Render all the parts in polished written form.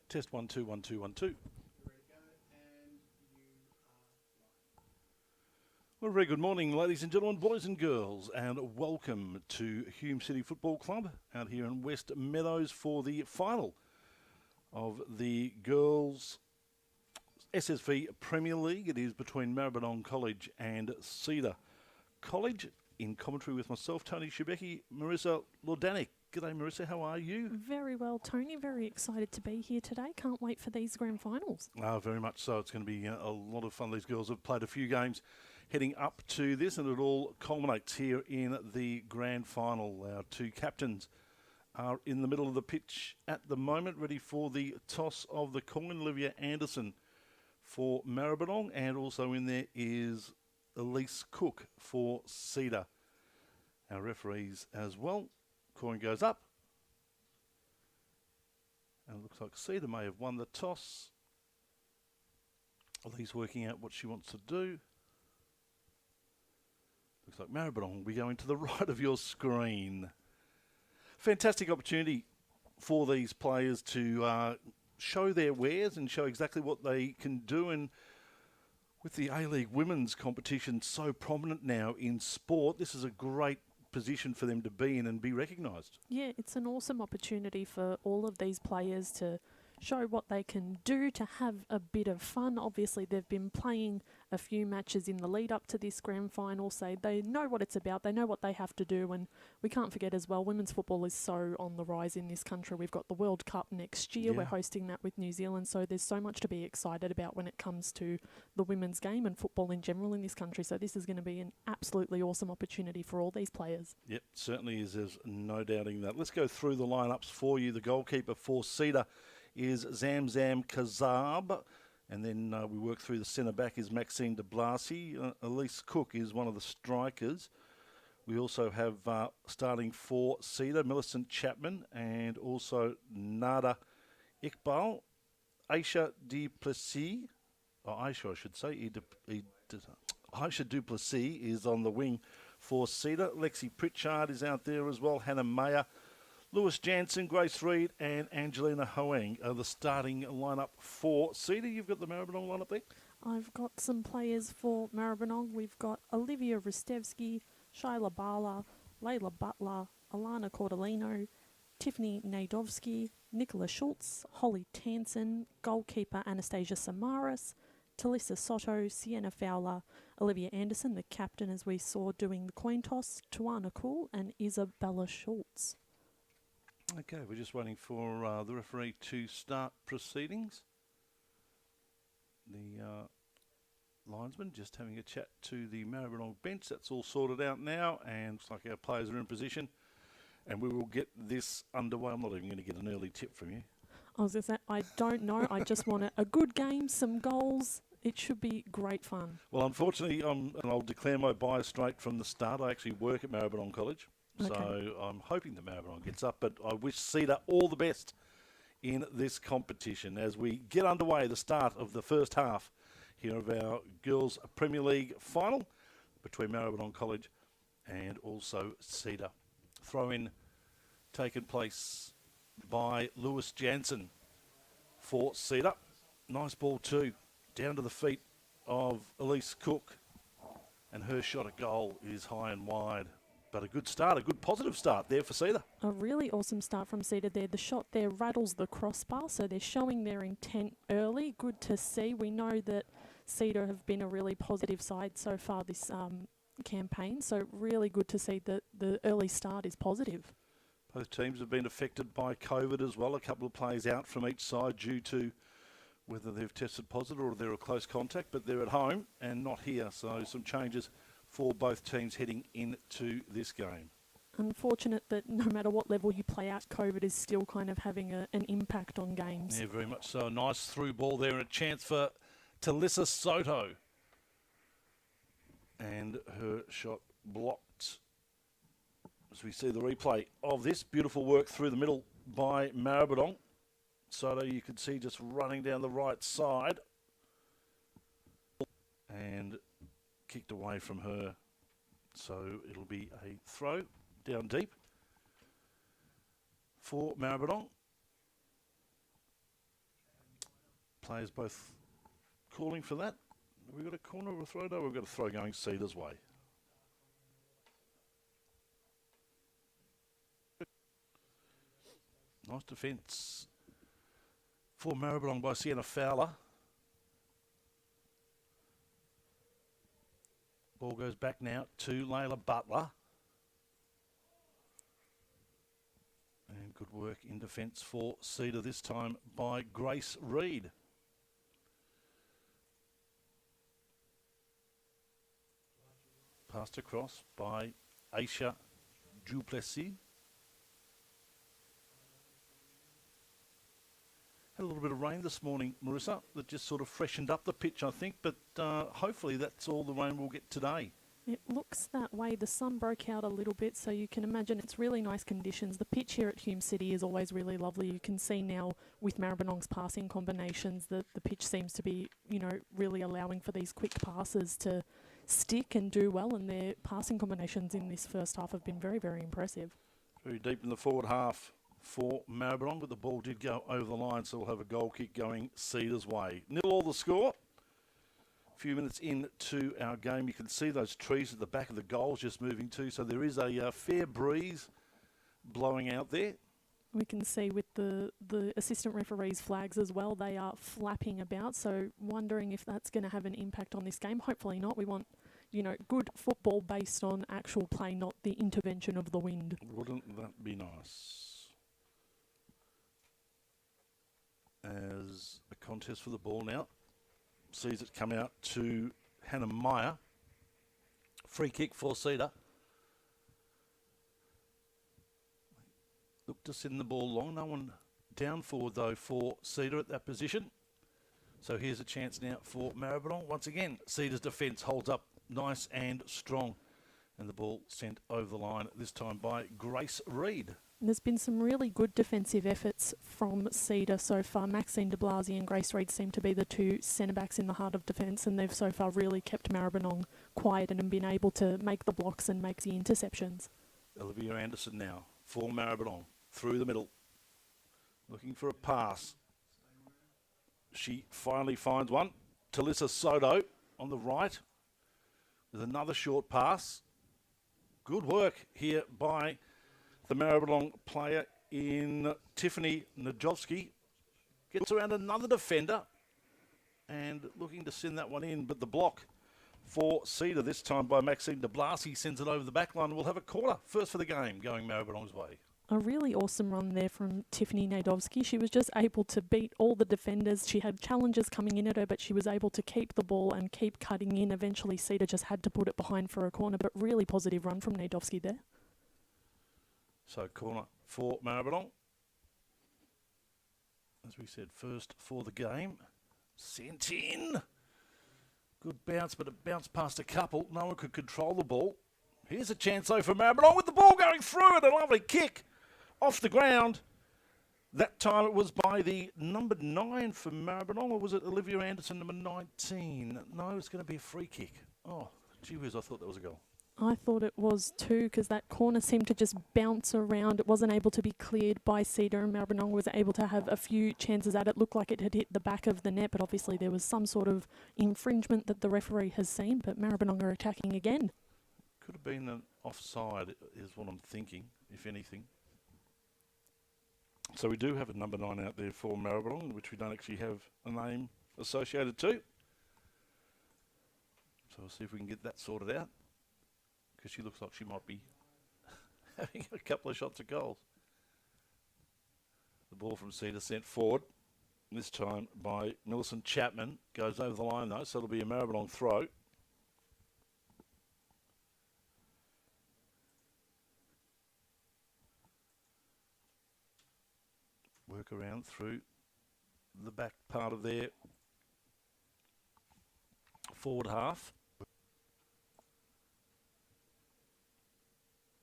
Test 1 2 1 2 1 2. Well, very good morning, ladies and gentlemen, boys and girls, and welcome to Hume City Football Club out here in West Meadows for the final of the Girls SSV Premier League. It is between Maribyrnong College and SEDA College. In commentary with myself, Tony Shebeki, Marissa Lordanik. G'day, Marissa. How are you? Very well, Tony. Very excited to be here today. Can't wait for these grand finals. Very much so. It's going to be a lot of fun. These girls have played a few games heading up to this, and it all culminates here in the grand final. Our two captains are in the middle of the pitch at the moment, ready for the toss of the coin. Olivia Anderson for Maribyrnong, and also in there is Elise Cook for SEDA. Our referees as well. Coin goes up. And it looks like SEDA may have won the toss. Elise working out what she wants to do. Looks like Maribyrnong will be going to the right of your screen. Fantastic opportunity for these players to show their wares and show exactly what they can do. And with the A-League women's competition so prominent now in sport, this is a great position for them to be in and be recognised. Yeah, it's an awesome opportunity for all of these players to show what they can do, to have a bit of fun. Obviously, they've been playing a few matches in the lead up to this grand final, so they know what it's about, they know what they have to do, and we can't forget as well, women's football is so on the rise in this country. We've got the World Cup next year, We're hosting that with New Zealand, so there's so much to be excited about when it comes to the women's game and football in general in this country, so this is going to be an absolutely awesome opportunity for all these players. Yep, certainly is. There's no doubting that. Let's go through the lineups for you. The goalkeeper for SEDA is Zamzam Kazab. And then we work through the centre-back is Maxine de Blasi. Elise Cook is one of the strikers. We also have starting for SEDA, Millicent Chapman, and also Nada Iqbal. Aisha Duplessis, Aisha I should say, Aisha Duplessis is on the wing for SEDA. Lexi Pritchard is out there as well. Hannah Mayer, Lewis Jansen, Grace Reed, and Angelina Hoang are the starting lineup for SEDA. You've got the Maribyrnong lineup there? I've got some players for Maribyrnong. We've got Olivia Ristevski, Shyla Bala, Layla Butler, Alana Cordolino, Tiffany Nadovsky, Nicola Schultz, Holly Tansen, goalkeeper Anastasia Samaras, Talissa Soto, Sienna Fowler, Olivia Anderson, the captain as we saw doing the coin toss, Tuana Cool, and Isabella Schultz. Okay, we're just waiting for the referee to start proceedings. The linesman just having a chat to the Maribyrnong bench. That's all sorted out now, and looks like our players are in position. And we will get this underway. I'm not even going to get an early tip from you. I was going to say, I don't know. I just want a good game, some goals. It should be great fun. Well, unfortunately, and I'll declare my bias straight from the start. I actually work at Maribyrnong College. Okay. So I'm hoping that Maribyrnong gets up, but I wish SEDA all the best in this competition as we get underway, the start of the first half here of our Girls Premier League final between Maribyrnong College and also SEDA. Throw in taken place by Lewis Jansen for SEDA. Nice ball too, down to the feet of Elise Cook, and her shot at goal is high and wide. But a good start, a good positive start there for SEDA. A really awesome start from SEDA there. The shot there rattles the crossbar, so they're showing their intent early. Good to see. We know that SEDA have been a really positive side so far this campaign, so really good to see that the early start is positive. Both teams have been affected by COVID as well. A couple of players out from each side due to whether they've tested positive or they're a close contact, but they're at home and not here. So some changes for both teams heading into this game. Unfortunate that no matter what level you play at, COVID is still kind of having an impact on games. Yeah, very much so. A nice through ball there and a chance for Talissa Soto. And her shot blocked. As we see the replay of this, beautiful work through the middle by Maribyrnong. Soto, you can see just running down the right side. And kicked away from her. So it'll be a throw down deep for Maribyrnong. Players both calling for that. Have we got a corner or a throw? No, we've got a throw going SEDA's way. Nice defence for Maribyrnong by Sienna Fowler. Ball goes back now to Layla Butler. And good work in defence for SEDA this time by Grace Reid. Passed across by Aisha Duplessis. Had a little bit of rain this morning, Marissa, that just sort of freshened up the pitch, I think, but hopefully that's all the rain we'll get today. It looks that way. The sun broke out a little bit, so you can imagine it's really nice conditions. The pitch here at Hume City is always really lovely. You can see now with Maribyrnong's passing combinations that the pitch seems to be, you know, really allowing for these quick passes to stick and do well, and their passing combinations in this first half have been very, very impressive. Very deep in the forward half for Maribyrnong, but the ball did go over the line, so we'll have a goal kick going SEDA's way. 0-all the score. A few minutes into our game, you can see those trees at the back of the goals just moving too, so there is a fair breeze blowing out there. We can see with the assistant referees' flags as well, they are flapping about, so wondering if that's going to have an impact on this game. Hopefully not. We want, you know, good football based on actual play, not the intervention of the wind. Wouldn't that be nice? As a contest for the ball now. Sees it come out to Hannah Meyer. Free kick for SEDA. Look to send the ball long. No one down forward though for SEDA at that position. So here's a chance now for Maribyrnong. Once again, SEDA's defence holds up nice and strong. And the ball sent over the line, this time by Grace Reid. There's been some really good defensive efforts from SEDA so far. Maxine de Blasi and Grace Reid seem to be the two centre-backs in the heart of defence, and they've so far really kept Maribyrnong quiet and been able to make the blocks and make the interceptions. Olivia Anderson now for Maribyrnong, through the middle, looking for a pass. She finally finds one. Talissa Soto on the right with another short pass. Good work here by the Maribyrnong player in Tiffany Najovsky. Gets around another defender and looking to send that one in, but the block for SEDA this time by Maxine de Blasi sends it over the back line. We'll have a corner first for the game going Maribyrnong's way. A really awesome run there from Tiffany Nadovsky. She was just able to beat all the defenders. She had challenges coming in at her, but she was able to keep the ball and keep cutting in. Eventually, SEDA just had to put it behind for a corner, but really positive run from Nadovsky there. So corner for Maribyrnong. As we said, first for the game. Sent in. Good bounce, but it bounced past a couple. No one could control the ball. Here's a chance though for Maribyrnong with the ball going through it. A lovely kick off the ground. That time it was by the number 9 for Maribyrnong, or was it Olivia Anderson, number 19? No, it's going to be a free kick. Oh, gee whiz, I thought that was a goal. I thought it was too, because that corner seemed to just bounce around. It wasn't able to be cleared by SEDA, and Maribyrnong was able to have a few chances at it. Looked like it had hit the back of the net, but obviously there was some sort of infringement that the referee has seen, but Maribyrnong are attacking again. Could have been an offside, is what I'm thinking, if anything. So we do have a number 9 out there for Maribyrnong, which we don't actually have a name associated to. So we'll see if we can get that sorted out, because she looks like she might be having a couple of shots at goals. The ball from SEDA sent forward, this time by Millicent Chapman. Goes over the line though, so it'll be a Maribyrnong throw. Work around through the back part of their forward half.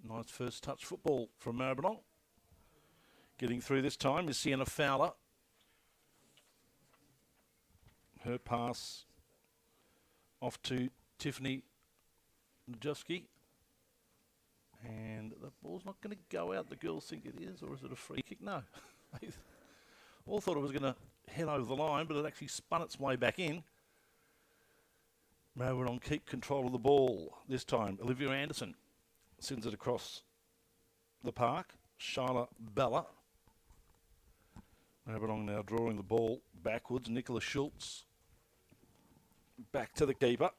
Nice first touch football from Maribyrnong. Getting through this time is Sienna Fowler. Her pass off to Tiffany Najewski. And the ball's not going to go out, the girls think it is, or is it a free kick? No. They all thought it was going to head over the line, but it actually spun its way back in. Maribyrnong keep control of the ball. This time, Olivia Anderson sends it across the park. Shyla Bella. Maribyrnong now drawing the ball backwards. Nicola Schultz back to the keeper.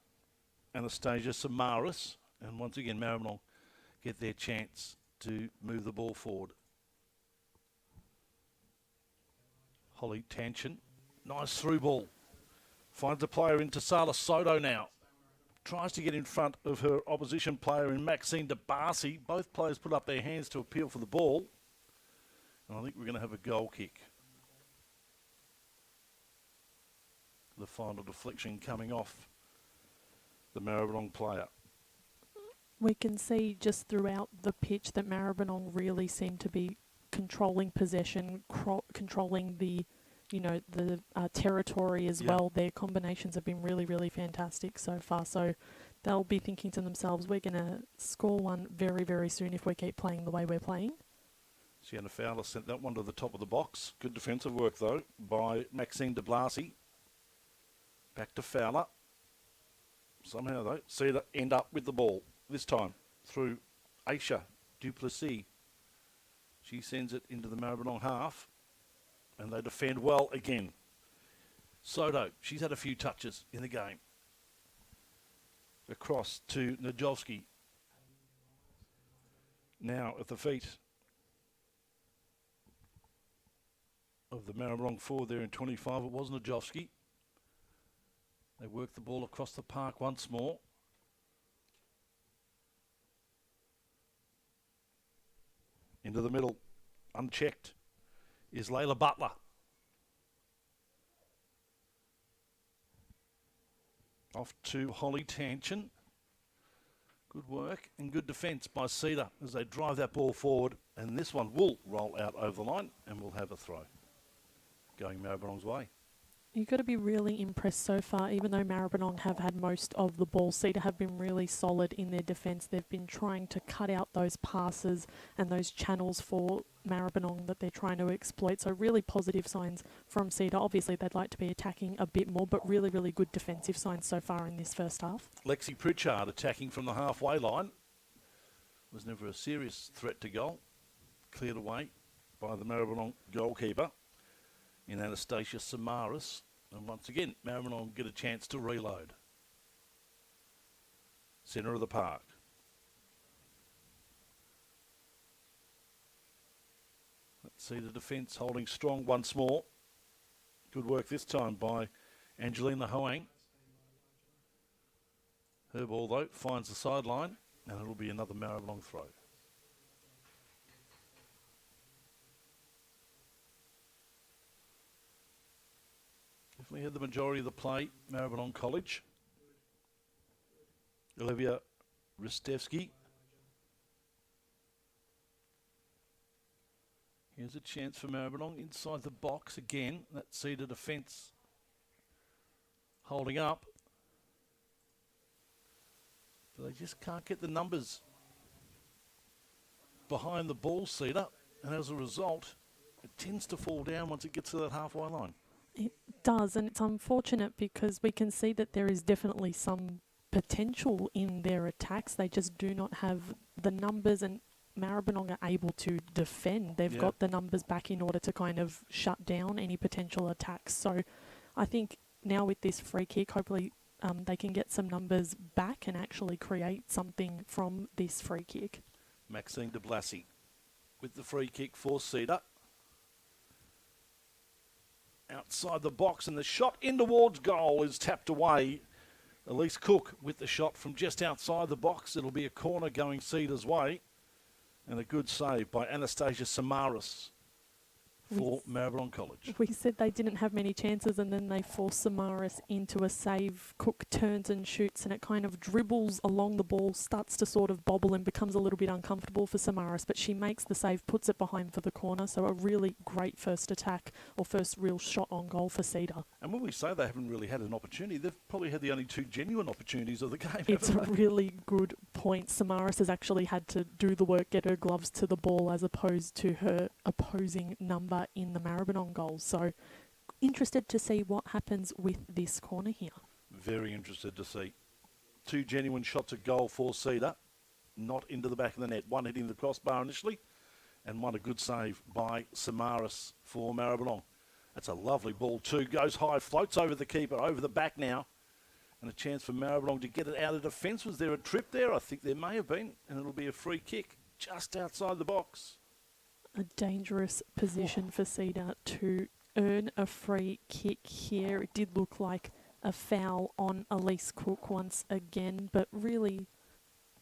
Anastasia Samaras. And once again, Maribyrnong get their chance to move the ball forward. Holly Tanchen. Nice through ball. Finds a player into Sala Soto now. Tries to get in front of her opposition player in Maxine DeBarcy. Both players put up their hands to appeal for the ball. And I think we're going to have a goal kick. The final deflection coming off the Maribyrnong player. We can see just throughout the pitch that Maribyrnong really seem to be controlling possession, controlling the, the territory as well. Their combinations have been really, really fantastic so far. So they'll be thinking to themselves, we're going to score one very, very soon if we keep playing the way we're playing. Sienna Fowler sent that one to the top of the box. Good defensive work, though, by Maxine DeBlasey. Back to Fowler. Somehow, though, SEDA end up with the ball. This time through Aisha Duplessis. She sends it into the Maribyrnong half, and they defend well again. Soto, she's had a few touches in the game. Across to Najolski. Now at the feet of the Maribyrnong forward there in 25. It was Najolski. They work the ball across the park once more. Into the middle, unchecked, is Layla Butler. Off to Holly Tanchen. Good work and good defence by SEDA as they drive that ball forward. And this one will roll out over the line and we'll have a throw. Going Maribyrnong's way. You've got to be really impressed so far, even though Maribyrnong have had most of the ball. SEDA have been really solid in their defence. They've been trying to cut out those passes and those channels for Maribyrnong that they're trying to exploit. So really positive signs from SEDA. Obviously, they'd like to be attacking a bit more, but really, really good defensive signs so far in this first half. Lexi Pritchard attacking from the halfway line. Was never a serious threat to goal. Cleared away by the Maribyrnong goalkeeper in Anastasia Samaras. And once again, Maribyrnong get a chance to reload. Centre of the park. Let's see the defence holding strong once more. Good work this time by Angelina Hoang. Her ball, though, finds the sideline, and it'll be another Maribyrnong throw. Definitely had the majority of the play, Maribyrnong College. Olivia Ristevski Here's a chance for Maribyrnong inside the box again. That SEDA defence holding up. But they just can't get the numbers behind the ball, SEDA. And as a result, it tends to fall down once it gets to that halfway line. It does, and it's unfortunate because we can see that there is definitely some potential in their attacks. They just do not have the numbers, and Maribyrnong are able to defend. They've got the numbers back in order to kind of shut down any potential attacks. So I think now with this free kick, hopefully they can get some numbers back and actually create something from this free kick. Maxine de Blassie with the free kick for SEDA. Outside the box, and the shot in towards goal is tapped away. Elise Cook with the shot from just outside the box. It'll be a corner going SEDA's way. And a good save by Anastasia Samaras for Maribyrnong College. We said they didn't have many chances, and then they force Samaras into a save. Cook turns and shoots, and it kind of dribbles along the ball, starts to sort of bobble and becomes a little bit uncomfortable for Samaras, but she makes the save, puts it behind for the corner. So a really great first attack, or first real shot on goal for SEDA. And when we say they haven't really had an opportunity, they've probably had the only two genuine opportunities of the game. It's a really good point. Samaras has actually had to do the work, get her gloves to the ball, as opposed to her opposing number in the Maribyrnong goal. So interested to see what happens with this corner here. Very interested to see. Two genuine shots at goal for SEDA, not into the back of the net. One hitting the crossbar initially, and one a good save by Samaras for Maribyrnong. That's a lovely ball too. Goes high, floats over the keeper, over the back now. And a chance for Maribyrnong to get it out of defence. Was there a trip there? I think there may have been. And it'll be a free kick just outside the box. A dangerous position for SEDA to earn a free kick here. It did look like a foul on Elise Cook once again, but really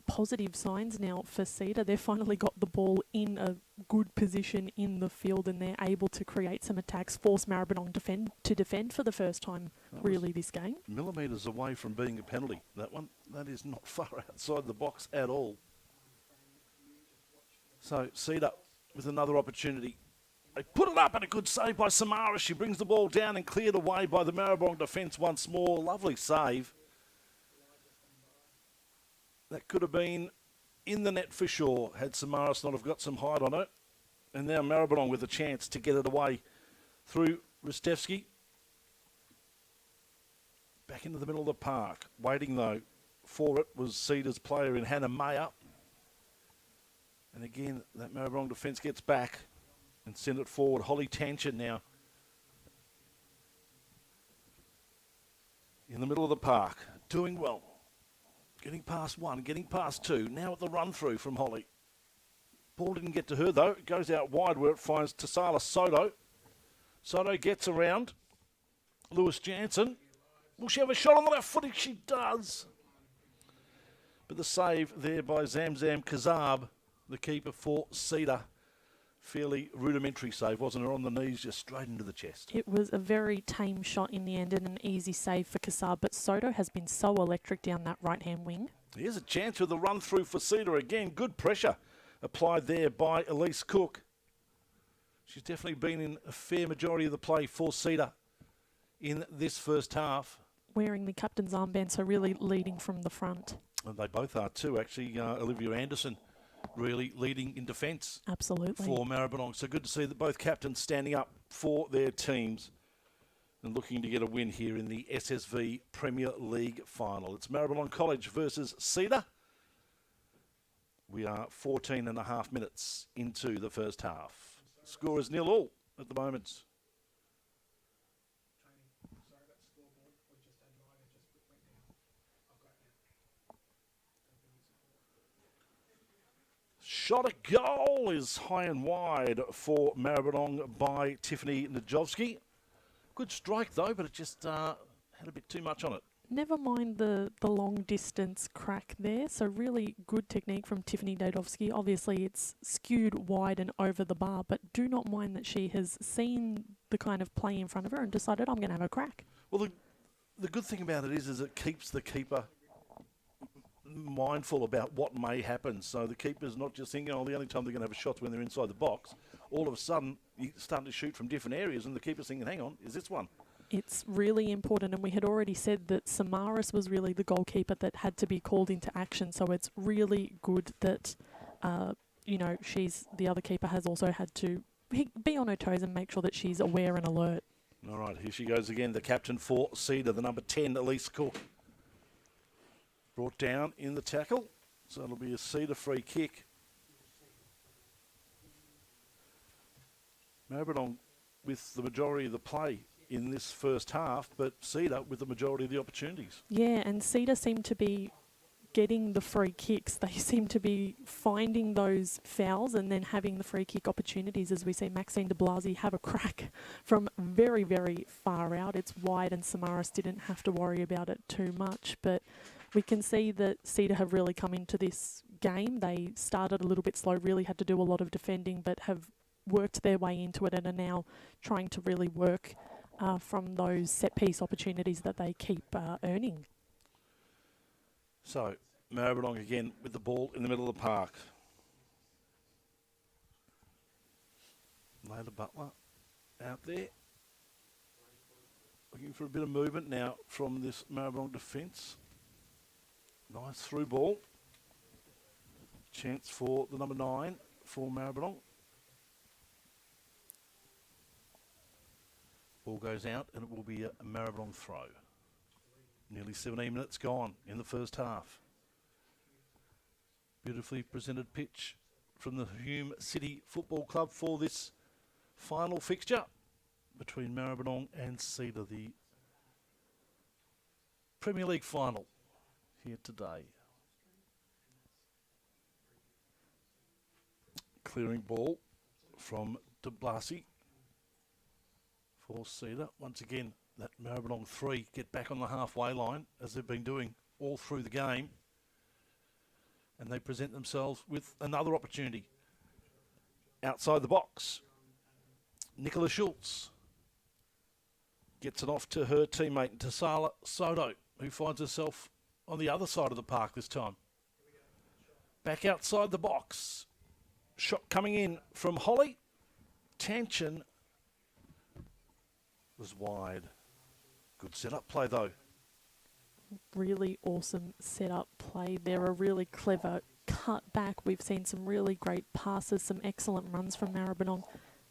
positive signs now for SEDA. They've finally got the ball in a good position in the field, and they're able to create some attacks, force Maribyrnong to defend for the first time really this game. Millimetres away from being a penalty, that one. That is not far outside the box at all. So SEDA with another opportunity. They put it up, and a good save by Samara. She brings the ball down and cleared away by the Maribyrnong defence once more. Lovely save. That could have been in the net for sure had Samaras not have got some height on it. And now Maribyrnong with a chance to get it away through Ristevski. Back into the middle of the park. Waiting though for it was SEDA's player in Hannah Mayer. And again, that Maribyrnong defence gets back and send it forward. Holly Tanchen now in the middle of the park, doing well. Getting past one, getting past two. Now at the run through from Holly. Ball didn't get to her though. It goes out wide where it finds Tasala Soto. Soto gets around. Lewis Jansen. Will she have a shot on the left footing? She does. But the save there by Zamzam Kazab, the keeper for SEDA. Fairly rudimentary save, wasn't it? On the knees, just straight into the chest. It was a very tame shot in the end and an easy save for Kazab, but Soto has been so electric down that right-hand wing. Here's a chance with the run-through for SEDA again. Good pressure applied there by Elise Cook. She's definitely been in a fair majority of the play for SEDA in this first half. Wearing the captain's armband, so really leading from the front. And they both are too, actually. Olivia Anderson really leading in defence. Absolutely. For Maribyrnong. So good to see that both captains standing up for their teams and looking to get a win here in the SSV Premier League final. It's Maribyrnong College versus SEDA. We are 14 and a half minutes into the first half. Score is 0-0 at the moment. Shot at goal is high and wide for Maribyrnong by Tiffany Najovsky. Good strike though, but it just had a bit too much on it. Never mind the long distance crack there. So really good technique from Tiffany Najovsky. Obviously it's skewed wide and over the bar, but do not mind that she has seen the kind of play in front of her and decided I'm going to have a crack. Well, the good thing about it is it keeps the keeper mindful about what may happen. So the keeper's not just thinking, oh, the only time they're going to have a shot when they're inside the box. All of a sudden, you're starting to shoot from different areas, and the keeper's thinking, hang on, is this one? It's really important, and we had already said that Samaras was really the goalkeeper that had to be called into action. So it's really good that, she's the other keeper has also had to be on her toes and make sure that she's aware and alert. All right, here she goes again, the captain for SEDA, the number 10, Elise Cook. Brought down in the tackle, so it'll be a SEDA free kick. Maribyrnong with the majority of the play in this first half, but SEDA with the majority of the opportunities. Yeah, and SEDA seem to be getting the free kicks. They seem to be finding those fouls and then having the free kick opportunities, as we see Maxine de Blasi have a crack from very, very far out. It's wide, and Samaras didn't have to worry about it too much, but we can see that SEDA have really come into this game. They started a little bit slow, really had to do a lot of defending, but have worked their way into it and are now trying to really work from those set-piece opportunities that they keep earning. So, Maribyrnong again with the ball in the middle of the park. Layla Butler out there. Looking for a bit of movement now from this Maribyrnong defence. Nice through ball. Chance for the number 9 for Maribyrnong. Ball goes out and it will be a Maribyrnong throw. Nearly 17 minutes gone in the first half. Beautifully presented pitch from the Hume City Football Club for this final fixture between Maribyrnong and SEDA, the Premier League final here today. Clearing ball from de Blasi for SEDA. Once again, that Maribyrnong 3 get back on the halfway line, as they've been doing all through the game. And they present themselves with another opportunity outside the box. Nicola Schultz gets it off to her teammate, Tasala Soto, who finds herself on the other side of the park this time. Back outside the box. Shot coming in from Holly. Tanchen was wide. Good set-up play, though. Really awesome set-up play. They're a really clever cut back. We've seen some really great passes, some excellent runs from Maribyrnong.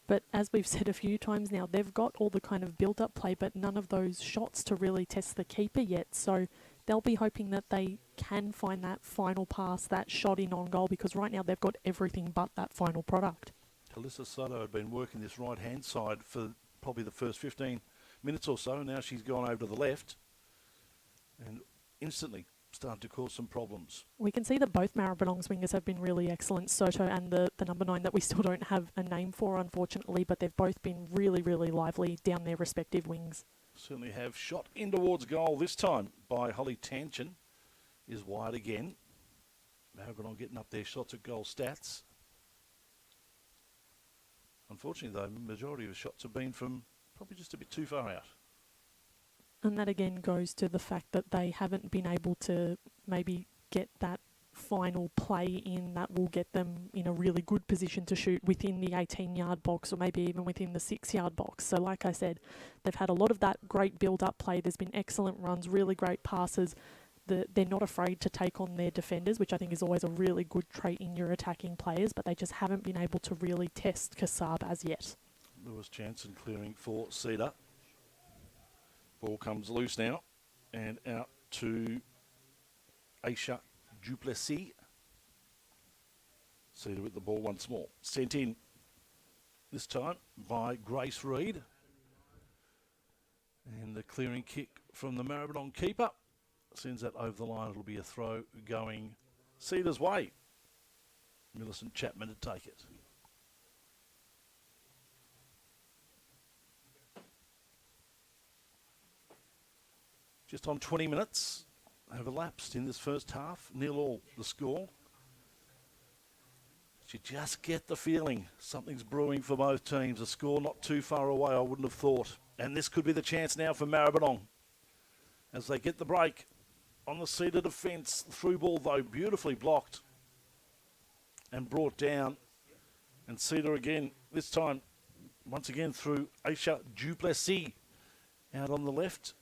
But as we've said a few times now, they've got all the kind of build-up play, but none of those shots to really test the keeper yet. So they'll be hoping that they can find that final pass, that shot in on goal, because right now they've got everything but that final product. Talissa Soto had been working this right-hand side for probably the first 15 minutes or so. Now she's gone over to the left and instantly started to cause some problems. We can see that both Maribyrnong's wingers have been really excellent, Soto and the number 9 that we still don't have a name for, unfortunately, but they've both been really, really lively down their respective wings. Certainly have. Shot in towards goal this time by Holly Tanchen is wide again. Maribyrnong getting up their shots at goal stats. Unfortunately, though, the majority of the shots have been from probably just a bit too far out. And that again goes to the fact that they haven't been able to maybe get that final play in that will get them in a really good position to shoot within the 18-yard box or maybe even within the 6-yard box. So like I said, they've had a lot of that great build-up play. There's been excellent runs, really great passes. They're not afraid to take on their defenders, which I think is always a really good trait in your attacking players, but they just haven't been able to really test Kassab as yet. Lewis Jansen clearing for SEDA. Ball comes loose now and out to Aisha Duplessis. SEDA with the ball once more. Sent in this time by Grace Reid. And the clearing kick from the Maribyrnong keeper sends that over the line. It'll be a throw going SEDA's way. Millicent Chapman to take it. Just on 20 minutes have elapsed in this first half. 0-0 the score. You just get the feeling something's brewing for both teams. A score not too far away, I wouldn't have thought. And this could be the chance now for Maribyrnong as they get the break. on the SEDA defence. Through ball, though, beautifully blocked and brought down. And SEDA again, this time, once again through Aisha Duplessis out on the left.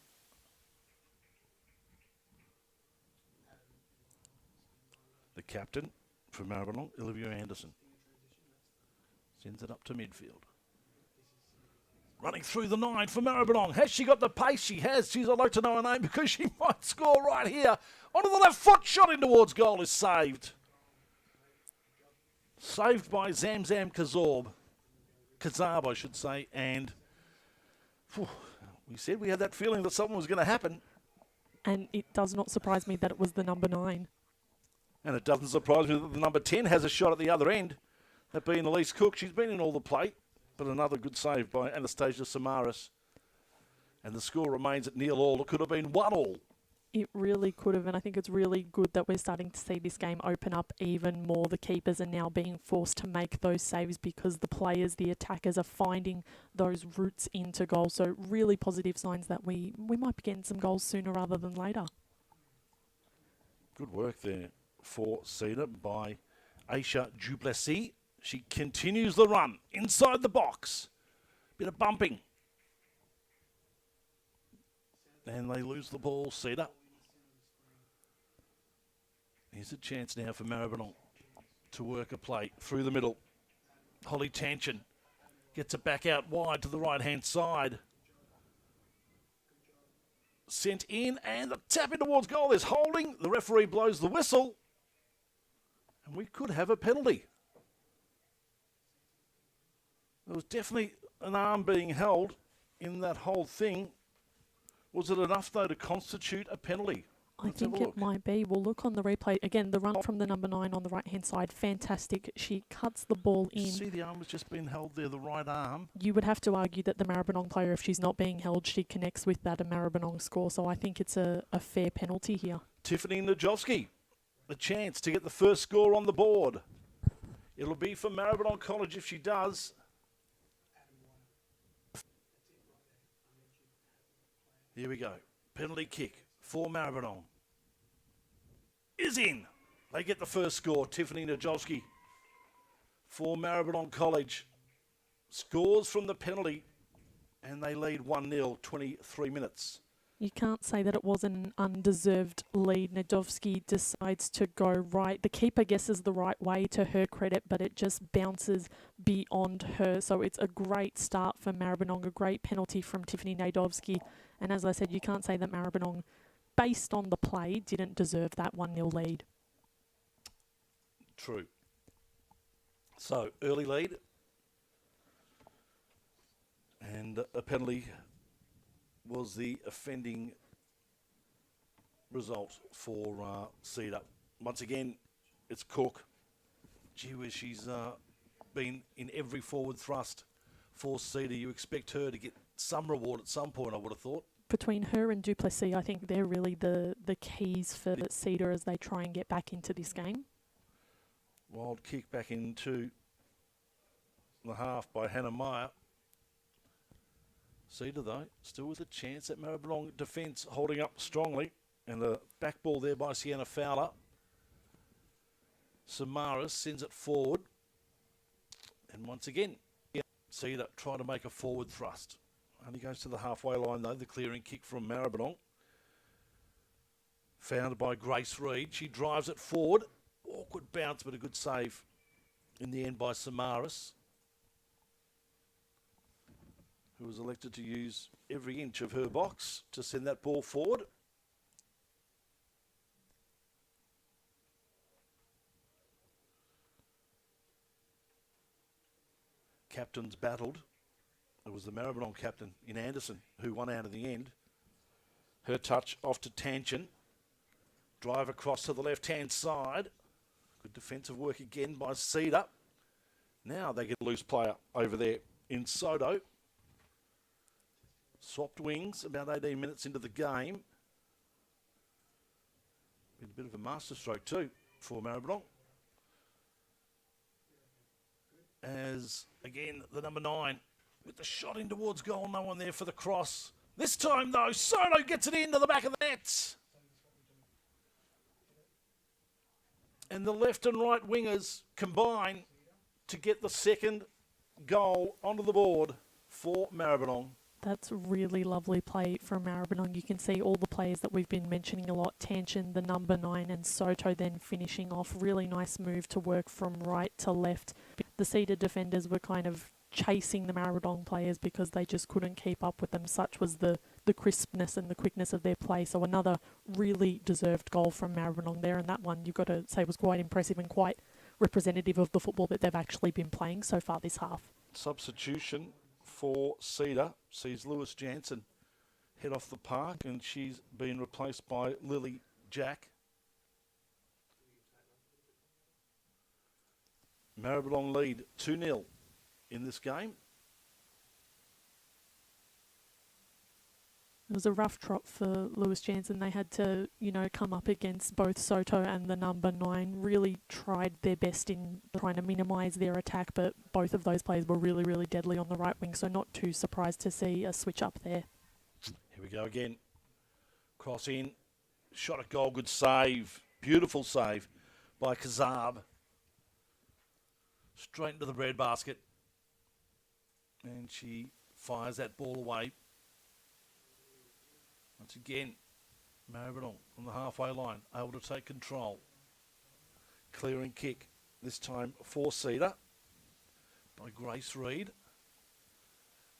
The captain for Maribyrnong, Olivia Anderson, sends it up to midfield. Running through the 9 for Maribyrnong. Has she got the pace? She has. She's, I'd like to know her name because she might score right here. Onto the left foot, shot in towards goal is saved. Saved by Zamzam Kazab, I should say. And we said we had that feeling that something was going to happen. And it does not surprise me that it was the number 9. And it doesn't surprise me that the number 10 has a shot at the other end. That being Elise Cook. She's been in all the play. But another good save by Anastasia Samaras. And the score remains at 0-0. It could have been 1-1. It really could have, and I think it's really good that we're starting to see this game open up even more. The keepers are now being forced to make those saves because the players, the attackers, are finding those routes into goal. So really positive signs that we might be getting some goals sooner rather than later. Good work there for SEDA by Aisha Duplessis. She continues the run inside the box. Bit of bumping. And they lose the ball, SEDA. Here's a chance now for Maribyrnong to work a play through the middle. Holly Tanchin gets it back out wide to the right-hand side. Sent in, and the tap in towards goal. There's holding. The referee blows the whistle. And we could have a penalty. There was definitely an arm being held in that whole thing. Was it enough, though, to constitute a penalty? I think it might be. We'll look on the replay. Again, the run from the number 9 on the right-hand side, fantastic. She cuts the ball in. See, the arm was just being held there, the right arm. You would have to argue that the Maribyrnong player, if she's not being held, she connects with that Maribyrnong score. So I think it's a fair penalty here. Tiffany Najowski, the chance to get the first score on the board. It'll be for Maribyrnong College if she does. Here we go. Penalty kick for Maribyrnong. Is in. They get the first score. Tiffany Najowski for Maribyrnong College. Scores from the penalty and they lead 1-0, 23 minutes. You can't say that it was an undeserved lead. Nadovsky decides to go right. The keeper guesses the right way, to her credit, but it just bounces beyond her. So it's a great start for Maribyrnong, a great penalty from Tiffany Nadovsky. And as I said, you can't say that Maribyrnong, based on the play, didn't deserve that 1-0 lead. True. So, early lead. And a penalty was the offending result for SEDA. Once again, it's Cook. Gee whiz, she's been in every forward thrust for SEDA. You expect her to get some reward at some point, I would have thought. Between her and Duplessis, I think they're really the keys for SEDA as they try and get back into this game. Wild kick back into the half by Hannah Meyer. SEDA, though, still with a chance at Maribyrnong defence, holding up strongly. And the back ball there by Sienna Fowler. Samaras sends it forward. And once again, SEDA trying to make a forward thrust. Only goes to the halfway line, though, the clearing kick from Maribyrnong. Found by Grace Reid. She drives it forward. Awkward bounce, but a good save in the end by Samaras, who was elected to use every inch of her box to send that ball forward. Captains battled. It was the Maribyrnong captain in Anderson who won out in the end. Her touch off to Tanchin. Drive across to the left-hand side. Good defensive work again by SEDA. Now they get a loose player over there in Soto. Swapped wings about 18 minutes into the game. Been a bit of a masterstroke too for Maribyrnong. As, again, the number 9 with the shot in towards goal. No one there for the cross. This time, though, Soto gets it into the back of the net. And the left and right wingers combine to get the second goal onto the board for Maribyrnong. That's really lovely play from Maribyrnong. You can see all the players that we've been mentioning a lot. Tanchin, the number 9, and Soto then finishing off. Really nice move to work from right to left. The SEDA defenders were kind of chasing the Maribyrnong players because they just couldn't keep up with them. Such was the crispness and the quickness of their play. So another really deserved goal from Maribyrnong there. And that one, you've got to say, was quite impressive and quite representative of the football that they've actually been playing so far this half. Substitution for SEDA sees Lewis Jansen head off the park, and she's been replaced by Lily Jack. Maribyrnong lead 2-0 in this game. It was a rough trot for Lewis Jansen. They had to, come up against both Soto and the number 9. Really tried their best in trying to minimise their attack, but both of those players were really, really deadly on the right wing, so not too surprised to see a switch up there. Here we go again. Cross in. Shot at goal. Good save. Beautiful save by Kazab. Straight into the breadbasket. And she fires that ball away. Once again, Maribyrnong on the halfway line, able to take control. Clearing kick, this time for SEDA by Grace Reid.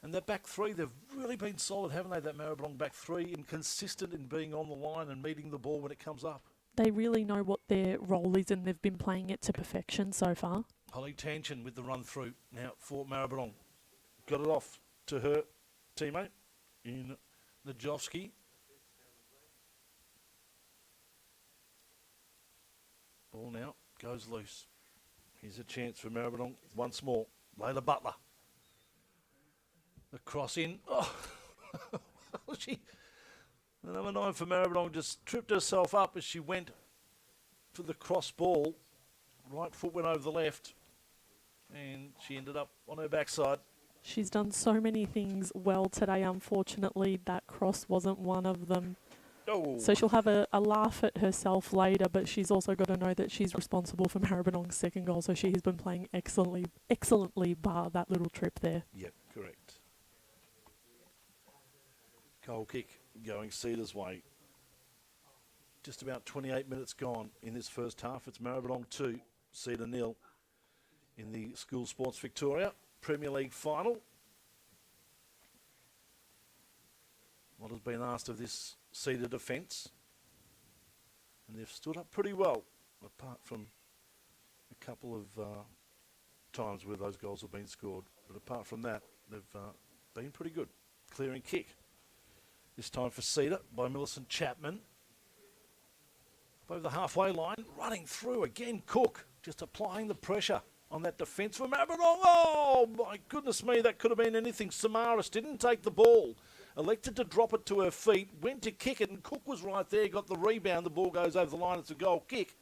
And their back three, they've really been solid, haven't they, that Maribyrnong back three, and consistent in being on the line and meeting the ball when it comes up. They really know what their role is, and they've been playing it to perfection so far. Holly Tanchin with the run through now for Maribyrnong. Got it off to her teammate in Najovsky. Ball now goes loose. Here's a chance for Maribyrnong once more. Layla Butler. The cross in. Oh, the number 9 for Maribyrnong just tripped herself up as she went for the cross ball. Right foot went over the left, and she ended up on her backside. She's done so many things well today. Unfortunately, that cross wasn't one of them. Oh. So she'll have a laugh at herself later, but she's also got to know that she's responsible for Maribyrnong's second goal. So she has been playing excellently bar that little trip there. Yep, correct. Goal kick going SEDA's way. Just about 28 minutes gone in this first half. It's Maribyrnong 2, SEDA 0 in the School Sports Victoria Premier League final. What has been asked of this SEDA defence? And they've stood up pretty well, apart from a couple of times where those goals have been scored. But apart from that, they've been pretty good. Clearing kick. This time for SEDA by Millicent Chapman. Over the halfway line, running through again. Cook just applying the pressure on that defence for Maribyrnong. Oh, my goodness me, that could have been anything. Samaras didn't take the ball. Elected to drop it to her feet, went to kick it, and Cook was right there, got the rebound. The ball goes over the line. It's a goal kick.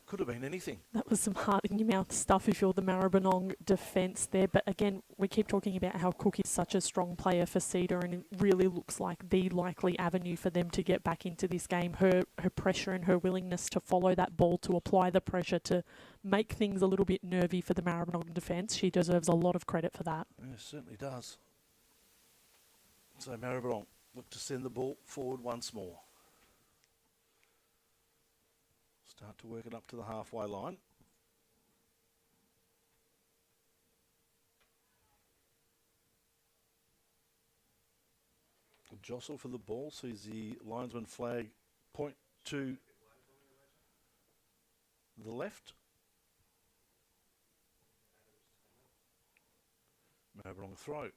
Could have been anything. That was some heart-in-your-mouth stuff if you're the Maribyrnong defence there. But again, we keep talking about how Cook is such a strong player for SEDA, and it really looks like the likely avenue for them to get back into this game. Her pressure and her willingness to follow that ball, to apply the pressure, to make things a little bit nervy for the Maribyrnong defence. She deserves a lot of credit for that. Yeah, it certainly does. So Maribyrnong look to send the ball forward once more. Start to work it up to the halfway line. A jostle for the ball, sees the linesman flag point to the left. Maribyrnong throw.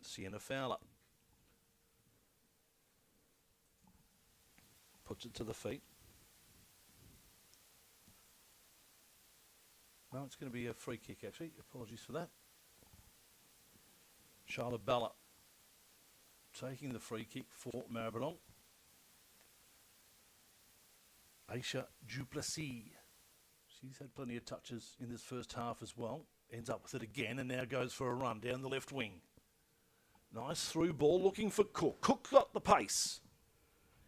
Sienna Fowler puts it to the feet. No, it's going to be a free kick, actually. Apologies for that. Charlotte Balla taking the free kick for Maribyrnong. Aisha Duplessis. She's had plenty of touches in this first half as well. Ends up with it again and now goes for a run down the left wing. Nice through ball looking for Cook. Cook got the pace.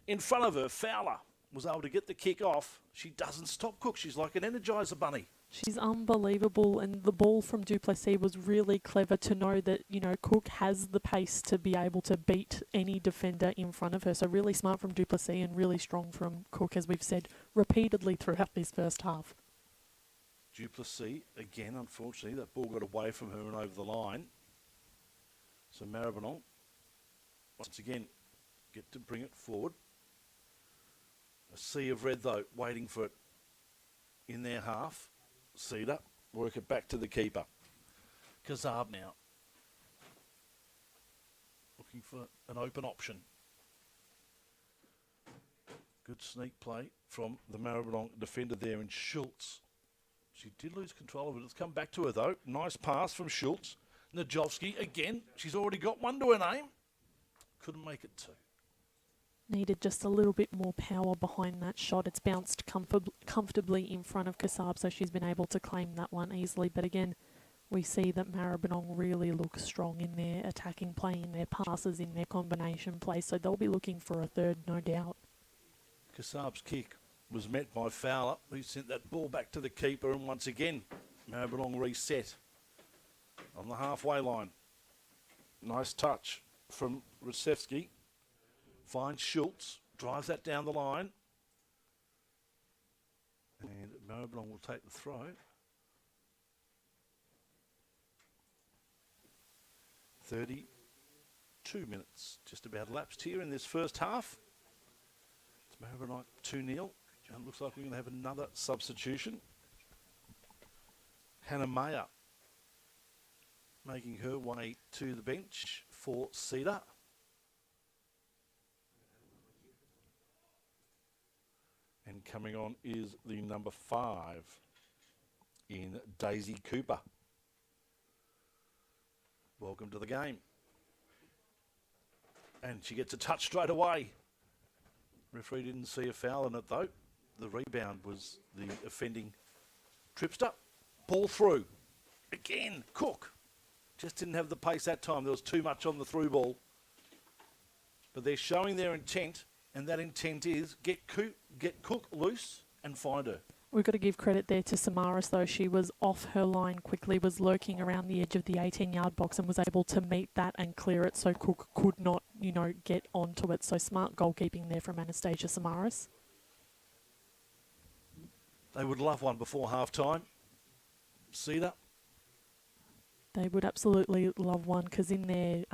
In front of her, Fowler was able to get the kick off. She doesn't stop Cook. She's like an Energizer bunny. She's unbelievable, and the ball from Duplessis was really clever to know that, you know, Cook has the pace to be able to beat any defender in front of her. So really smart from Duplessis and really strong from Cook, as we've said repeatedly throughout this first half. Duplessis, again, unfortunately, that ball got away from her and over the line. So Maribyrnong, once again, get to bring it forward. A sea of red, though, waiting for it in their half. SEDA, work it back to the keeper. Kazab now. Looking for an open option. Good sneak play from the Maribyrnong defender there in Schultz. She did lose control of it. It's come back to her, though. Nice pass from Schultz. Najovsky, again, she's already got one to her name. Couldn't make it two. Needed just a little bit more power behind that shot. It's bounced comfortably in front of Kassab, so she's been able to claim that one easily. But again, we see that Maribyrnong really looks strong in their attacking play, in their passes, in their combination play. So they'll be looking for a third, no doubt. Kassab's kick was met by Fowler, who sent that ball back to the keeper. And once again, Maribyrnong reset on the halfway line. Nice touch from Rusevsky. Finds Schultz, drives that down the line. And Maribyrnong will take the throw. 32 minutes just about elapsed here in this first half. It's Maribyrnong 2-0. And it looks like we're going to have another substitution. Hannah Mayer making her way to the bench for SEDA. And coming on is the number 5 in Daisy Cooper. Welcome to the game. And she gets a touch straight away. Referee didn't see a foul in it though. The rebound was the offending tripster. Ball through. Again, Cook. Just didn't have the pace that time. There was too much on the through ball. But they're showing their intent. And that intent is get Cook loose and find her. We've got to give credit there to Samaras, though. She was off her line quickly, was lurking around the edge of the 18-yard box and was able to meet that and clear it so Cook could not, you know, get onto it. So smart goalkeeping there from Anastasia Samaras. They would love one before half-time. SEDA. They would absolutely love one because in their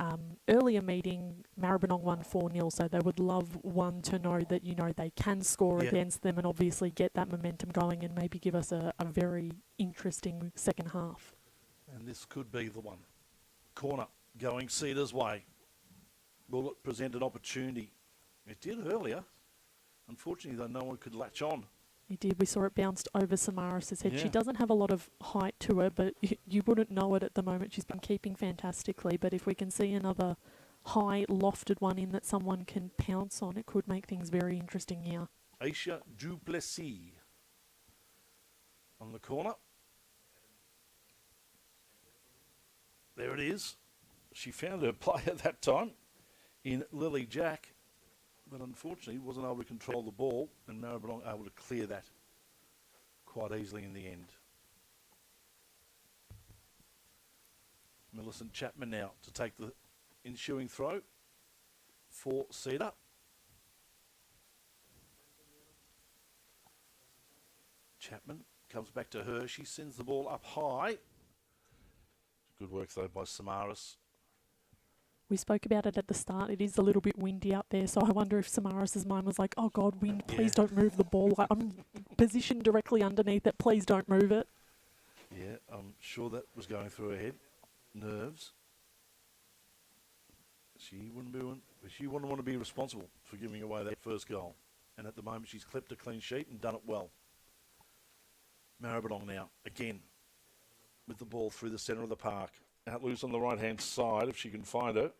earlier meeting, Maribyrnong won 4-0, so they would love one to know that, you know, they can score against them and obviously get that momentum going and maybe give us a very interesting second half. And this could be the one. Corner going SEDA's way. Will it present an opportunity? It did earlier. Unfortunately, though, no one could latch on. It did. We saw it bounced over Samaras' head. Yeah. She doesn't have a lot of height to her, but you wouldn't know it at the moment. She's been keeping fantastically. But if we can see another high, lofted one in that someone can pounce on, it could make things very interesting here. Aisha Duplessis on the corner. There it is. She found her player that time in Lily Jack. But unfortunately wasn't able to control the ball, and Maribyrnong able to clear that quite easily in the end. Millicent Chapman now to take the ensuing throw for SEDA. Chapman comes back to her. She sends the ball up high. Good work though by Samaras. We spoke about it at the start. It is a little bit windy out there, so I wonder if Samaras' mind was like, oh God, wind, please don't move the ball. I'm positioned directly underneath it. Please don't move it. Yeah, I'm sure that was going through her head. Nerves. She wouldn't want to be responsible for giving away that first goal. And at the moment, she's clipped a clean sheet and done it well. Maribyrnong now, again, with the ball through the centre of the park. Out loose on the right-hand side, if she can find her,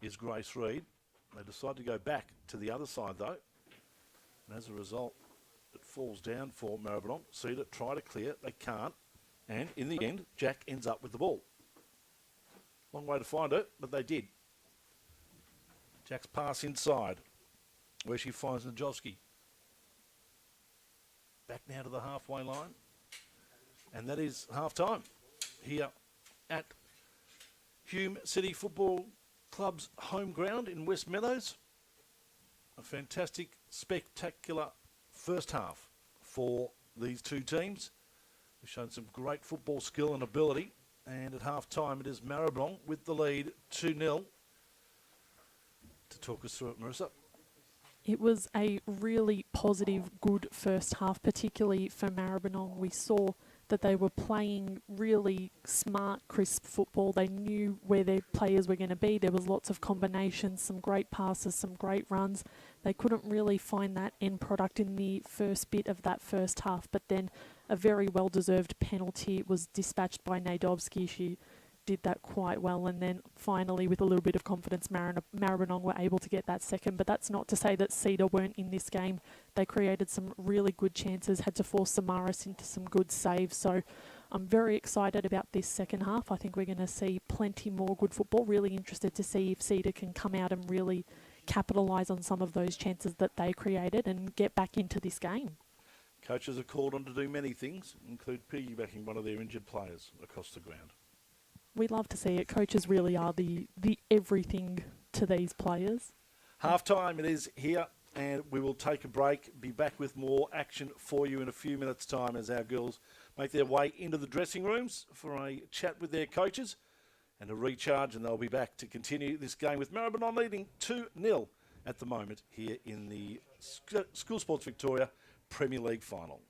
is Grace Reid. They decide to go back to the other side, though. And as a result, it falls down for Maribyrnong. SEDA try to clear. They can't. And in the end, Jack ends up with the ball. Long way to find her, but they did. Jack's pass inside, where she finds Najovsky. back now to the halfway line. And that is half-time here at Hume City Football Club's home ground in West Meadows. A fantastic, spectacular first half for these two teams. They've shown some great football skill and ability. And at half-time, it is Maribyrnong with the lead 2-0. To talk us through it, Marissa. It was a really positive, good first half, particularly for Maribyrnong. We saw that they were playing really smart, crisp football. They knew where their players were going to be. There was lots of combinations, some great passes, some great runs. They couldn't really find that end product in the first bit of that first half, but then a very well-deserved penalty was dispatched by Nadovsky. She did that quite well, and then finally, with a little bit of confidence, Maribyrnong were able to get that second. But that's not to say that SEDA weren't in this game. They created some really good chances, had to force Samaras into some good saves. So I'm very excited about this second half. I think we're going to see plenty more good football. Really interested to see if SEDA can come out and really capitalise on some of those chances that they created and get back into this game. Coaches are called on to do many things, include piggybacking one of their injured players across the ground. We love to see it. Coaches really are the everything to these players. Half-time it is here, and we will take a break, be back with more action for you in a few minutes' time as our girls make their way into the dressing rooms for a chat with their coaches and a recharge, and they'll be back to continue this game with Maribyrnong leading 2-0 at the moment here in the School Sports Victoria Premier League final.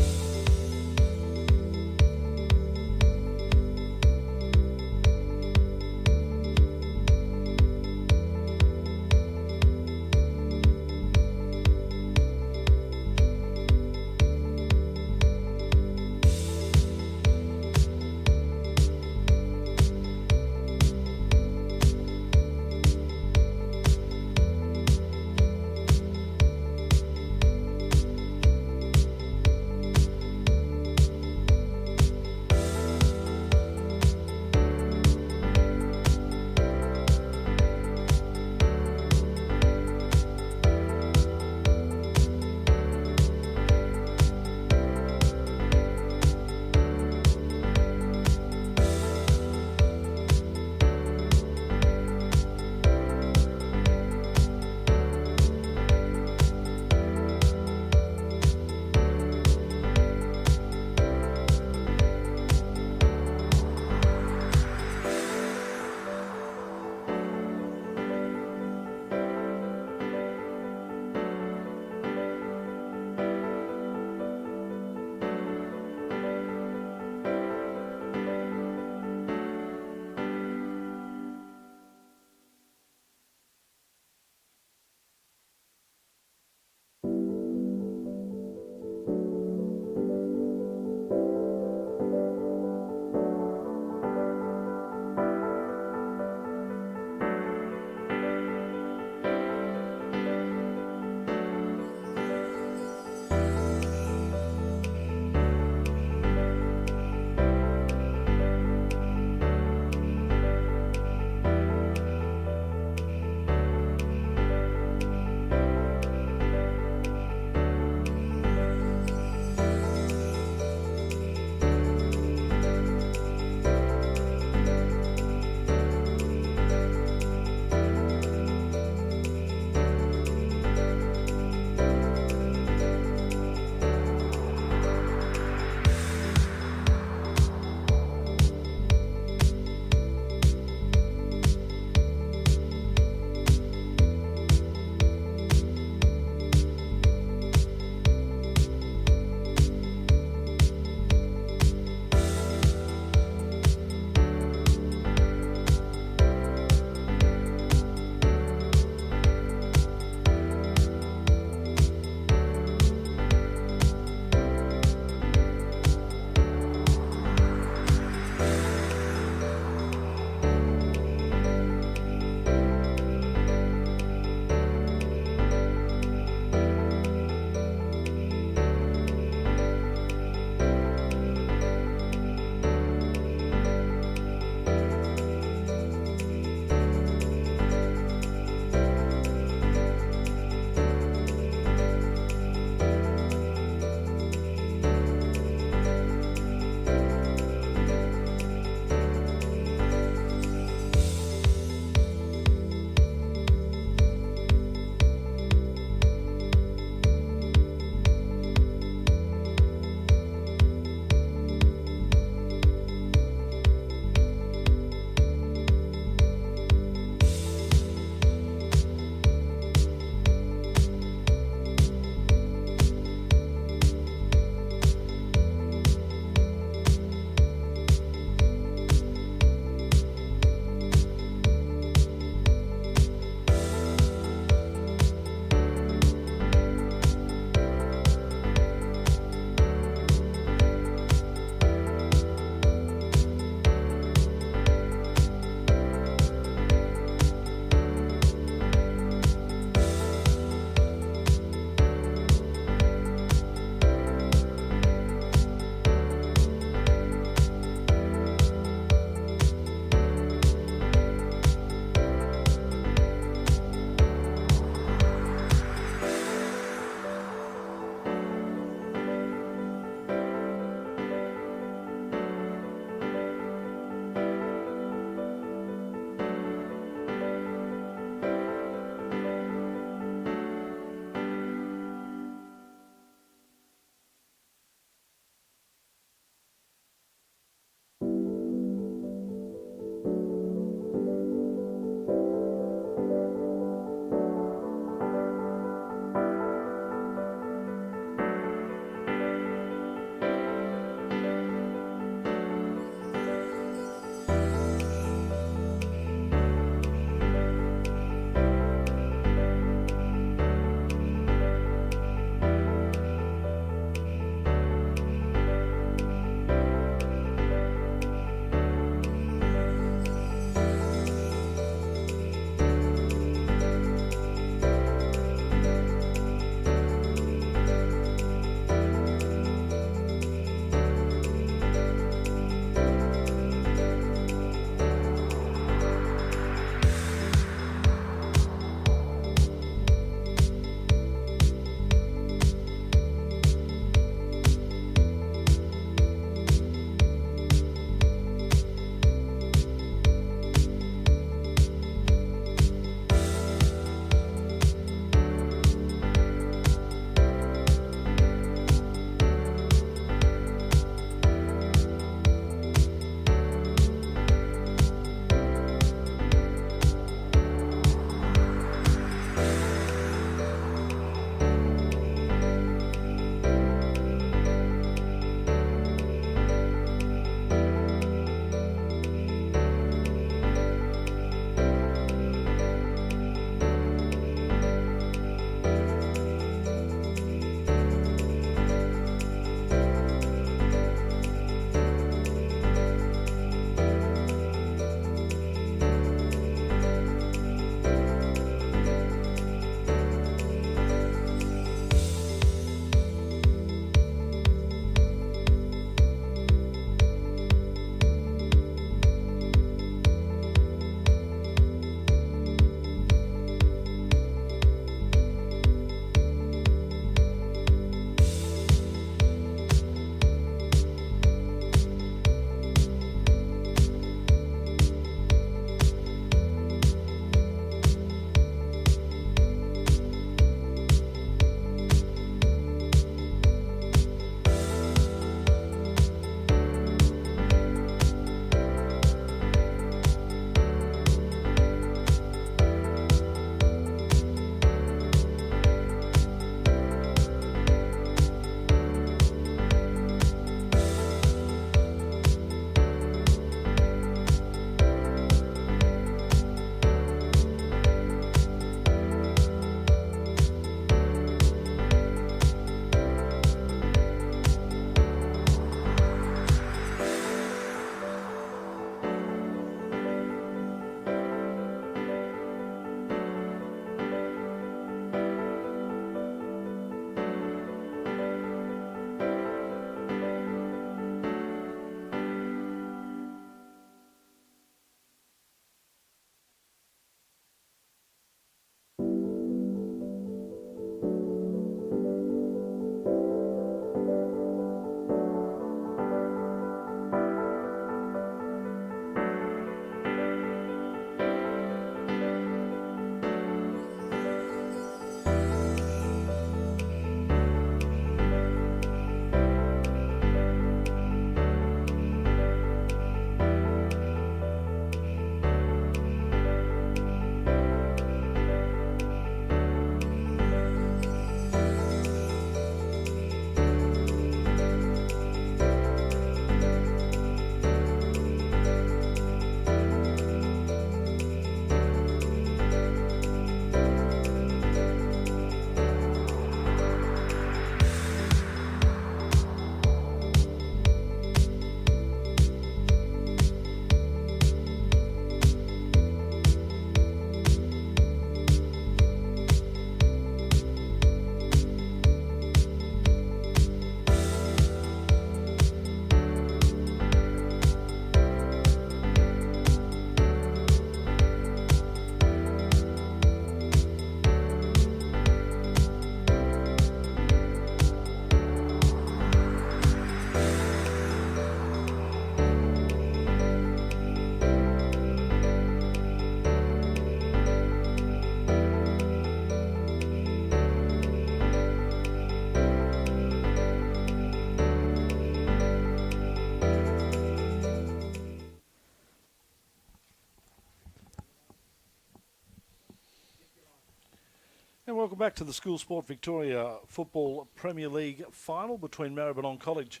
And welcome back to the School Sport Victoria Football Premier League final between Maribyrnong College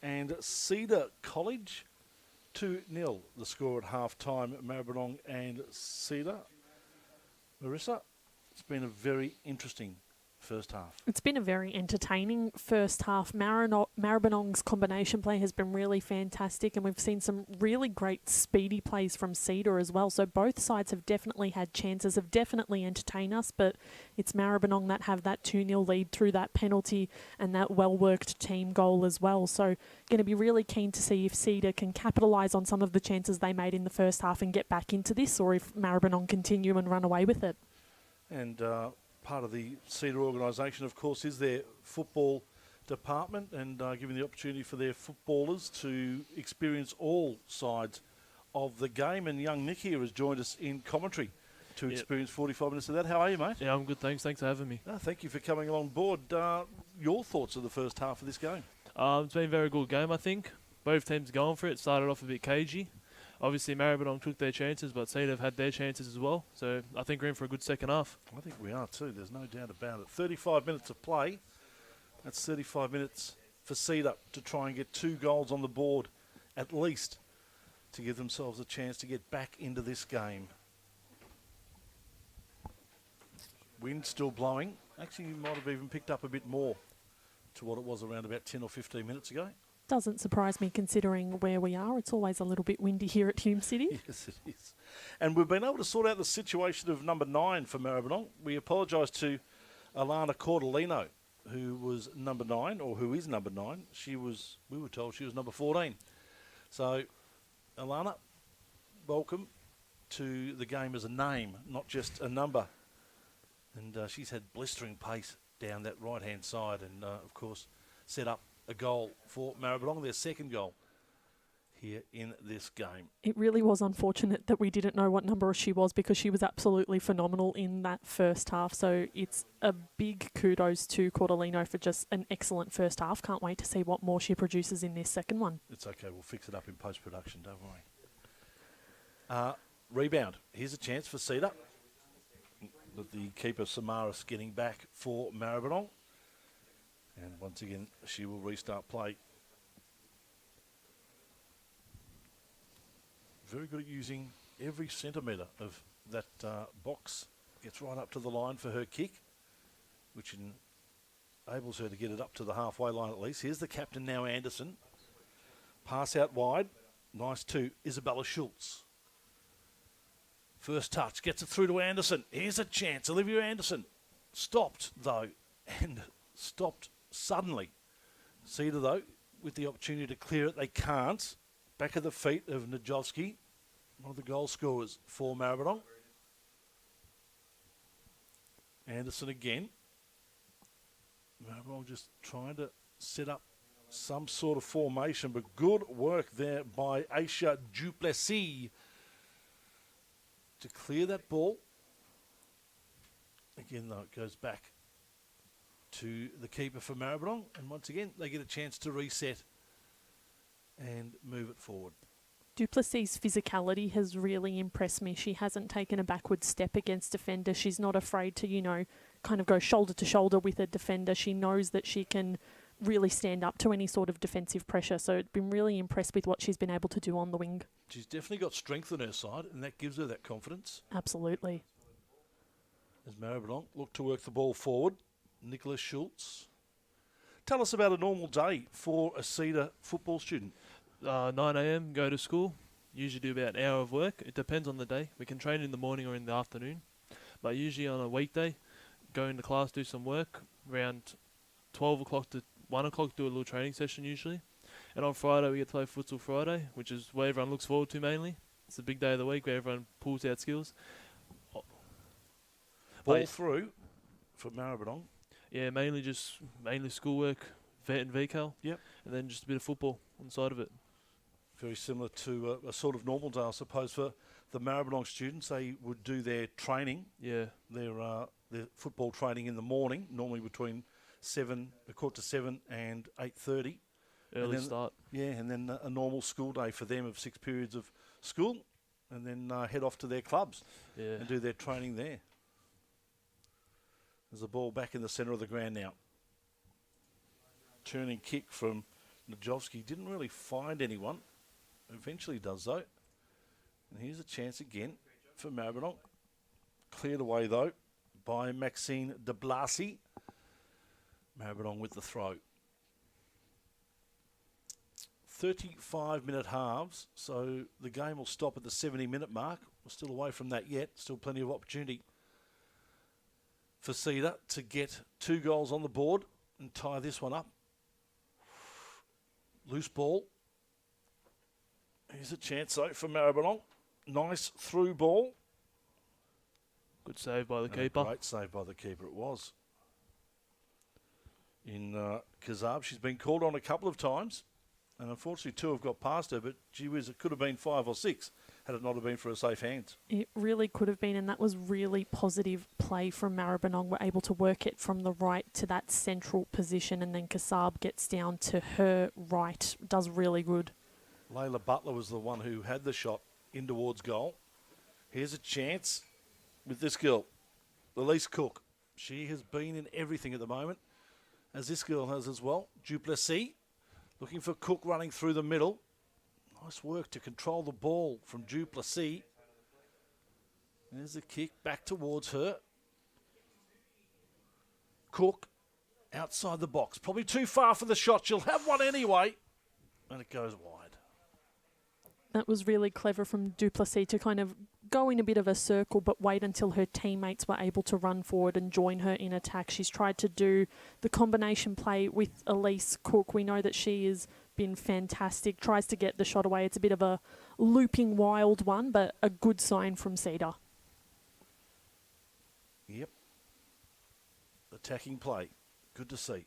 and SEDA College. 2-0 the score at half-time, Maribyrnong and SEDA. Marissa, it's been a very interesting first half. It's been a very entertaining first half. Maribyrnong's combination play has been really fantastic, and we've seen some really great speedy plays from SEDA as well. So both sides have definitely had chances, have definitely entertained us, but it's Maribyrnong that have that 2-0 lead through that penalty and that well-worked team goal as well. So going to be really keen to see if SEDA can capitalise on some of the chances they made in the first half and get back into this, or if Maribyrnong continue and run away with it. And part of the SEDA organisation, of course, is their football department, and giving the opportunity for their footballers to experience all sides of the game. And young Nick here has joined us in commentary to experience 45 minutes of that. How are you, mate? Yeah, I'm good, thanks. Thanks for having me. No, thank you for coming along board. Your thoughts of the first half of this game? It's been a very good game, I think. Both teams going for it. Started off a bit cagey. Obviously, Maribyrnong took their chances, but SEDA have had their chances as well. So I think we're in for a good second half. I think we are too. There's no doubt about it. 35 minutes of play. That's 35 minutes for SEDA to try and get 2 goals on the board, at least, to give themselves a chance to get back into this game. Wind still blowing. Actually, you might have even picked up a bit more to what it was around about 10 or 15 minutes ago. Doesn't surprise me considering where we are. It's always a little bit windy here at Hume City. Yes, it is. And we've been able to sort out the situation of number 9 for Maribyrnong. We apologise to Alana Cordolino, who was number 9, or who is number 9. We were told she was number 14. So, Alana, welcome to the game as a name, not just a number. And she's had blistering pace down that right-hand side and, of course, set up a goal for Maribyrnong, their second goal here in this game. It really was unfortunate that we didn't know what number she was, because she was absolutely phenomenal in that first half. So it's a big kudos to Cordolino for just an excellent first half. Can't wait to see what more she produces in this second one. It's okay. We'll fix it up in post-production. Don't worry. Rebound. Here's a chance for SEDA. But the keeper, Samaras, getting back for Maribyrnong. And once again, she will restart play. Very good at using every centimetre of that box. Gets right up to the line for her kick, which enables her to get it up to the halfway line at least. Here's the captain now, Anderson. Pass out wide. Nice to Isabella Schultz. First touch. Gets it through to Anderson. Here's a chance. Olivia Anderson. Stopped, though, and stopped suddenly. SEDA, though, with the opportunity to clear it, they can't. Back at the feet of Najovsky, one of the goal scorers for Maribyrnong. Anderson again. Maribyrnong just trying to set up some sort of formation, but good work there by Aisha Duplessis to clear that ball. Again, though, it goes back to the keeper for Maribyrnong, and once again they get a chance to reset and move it forward. Duplessis' physicality has really impressed me. She hasn't taken a backward step against defender. She's not afraid to, kind of go shoulder to shoulder with a defender. She knows that she can really stand up to any sort of defensive pressure. So I've been really impressed with what she's been able to do on the wing. She's definitely got strength on her side, and that gives her that confidence. Absolutely. As Maribyrnong look to work the ball forward. Nicholas Schultz. Tell us about a normal day for a SEDA football student. 9 a.m, go to school. Usually do about an hour of work. It depends on the day. We can train in the morning or in the afternoon. But usually on a weekday, go into class, do some work. Around 12 o'clock to 1 o'clock, do a little training session usually. And on Friday, we get to play Futsal Friday, which is what everyone looks forward to mainly. It's a big day of the week where everyone pulls out skills. Ball through for Maribyrnong. Yeah, mainly schoolwork, vet and VCAL. Yep. And then just a bit of football on the side of it. Very similar to a sort of normal day, I suppose, for the Maribyrnong students. They would do their training, Yeah. their football training in the morning, normally between 7 and 8:30. Early start. Yeah, and then a normal school day for them of 6 periods of school, and then head off to their clubs Yeah. and do their training there. There's the ball back in the centre of the ground now. Turning kick from Najovsky. Didn't really find anyone. Eventually does, though. And here's a chance again for Maribyrnong. Cleared away, though, by Maxine de Blasi. Maribyrnong with the throw. 35-minute halves, so the game will stop at the 70-minute mark. We're still away from that yet. Still plenty of opportunity for SEDA to get 2 goals on the board and tie this one up. Loose ball. Here's a chance, though, for Maribyrnong. Nice through ball. Good save by the And keeper. a great save by the keeper it was. In Kazab, she's been called on a couple of times. And unfortunately, 2 have got past her, but gee whiz, it could have been 5 or 6 had it not have been for her safe hands. It really could have been, and that was really positive play from Maribyrnong. We're able to work it from the right to that central position, and then Kasab gets down to her right. Does really good. Layla Butler was the one who had the shot in towards goal. Here's a chance with this girl, Elise Cook. She has been in everything at the moment, as this girl has as well. Duplessis. Looking for Cook running through the middle. Nice work to control the ball from Duplessis. There's the kick back towards her. Cook outside the box. Probably too far for the shot. She'll have one anyway. And it goes wide. That was really clever from Duplessis to kind of go in a bit of a circle but wait until her teammates were able to run forward and join her in attack. She's tried to do the combination play with Elise Cook. We know that she has been fantastic, tries to get the shot away. It's a bit of a looping wild one, but a good sign from SEDA. Yep. Attacking play. Good to see.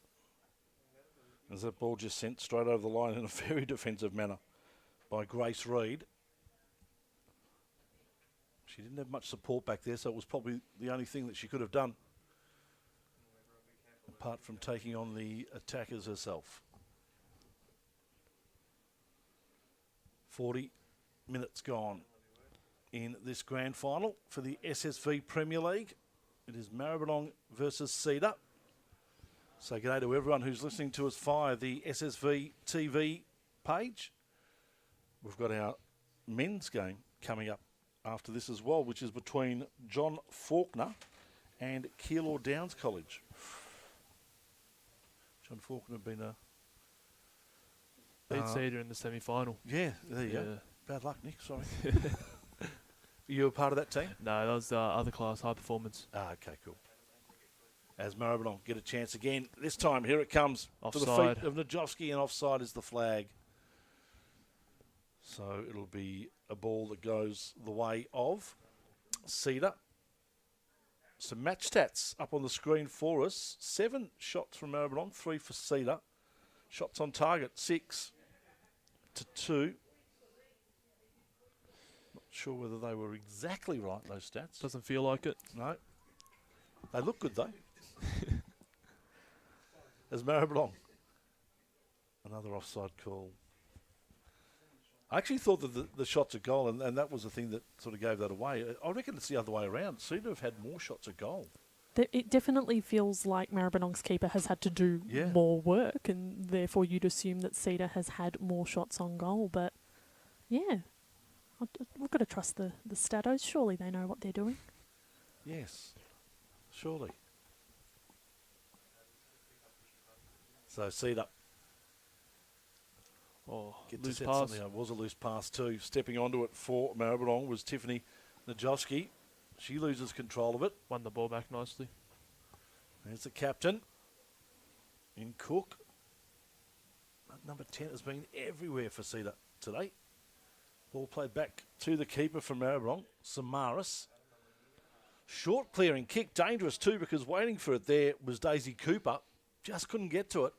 As that ball just sent straight over the line in a very defensive manner by Grace Reid. She didn't have much support back there, so it was probably the only thing that she could have done, apart from taking on the attackers herself. 40 minutes gone in this grand final for the SSV Premier League. It is Maribyrnong versus SEDA. So g'day to everyone who's listening to us via the SSV TV page. We've got our men's game coming up after this as well, which is between John Faulkner and Keilor Downs College. John Faulkner have been a... Beat SEDA in the semi-final. Yeah, there you go. Bad luck, Nick, sorry. You were part of that team? No, that was other class, high performance. Okay, cool. As Maribyrnong get a chance again. This time, here it comes. Offside. To the feet of Najovsky, and offside is the flag. So it'll be a ball that goes the way of SEDA. Some match stats up on the screen for us. 7 shots from Maribyrnong, 3 for SEDA. Shots on target, 6 to 2. Not sure whether they were exactly right, those stats. Doesn't feel like it. No. They look good, though. As Maribyrnong. Another offside call. I actually thought that the shots at goal, and that was the thing that sort of gave that away. I reckon it's the other way around. Seem to have had more shots at goal. It definitely feels like Maribyrnong's keeper has had to do more work, and therefore you'd assume that SEDA has had more shots on goal. But, yeah, we've got to trust the statos. Surely they know what they're doing. Yes, surely. So SEDA. Oh, Get to loose set pass. something up. It was a loose pass too. Stepping onto it for Maribyrnong was Tiffany Najovsky. She loses control of it. Won the ball back nicely. There's the captain in Cook. Number 10 has been everywhere for SEDA today. Ball played back to the keeper from Maribyrnong, Samaris. Short clearing kick, dangerous too, because waiting for it there was Daisy Cooper. Just couldn't get to it.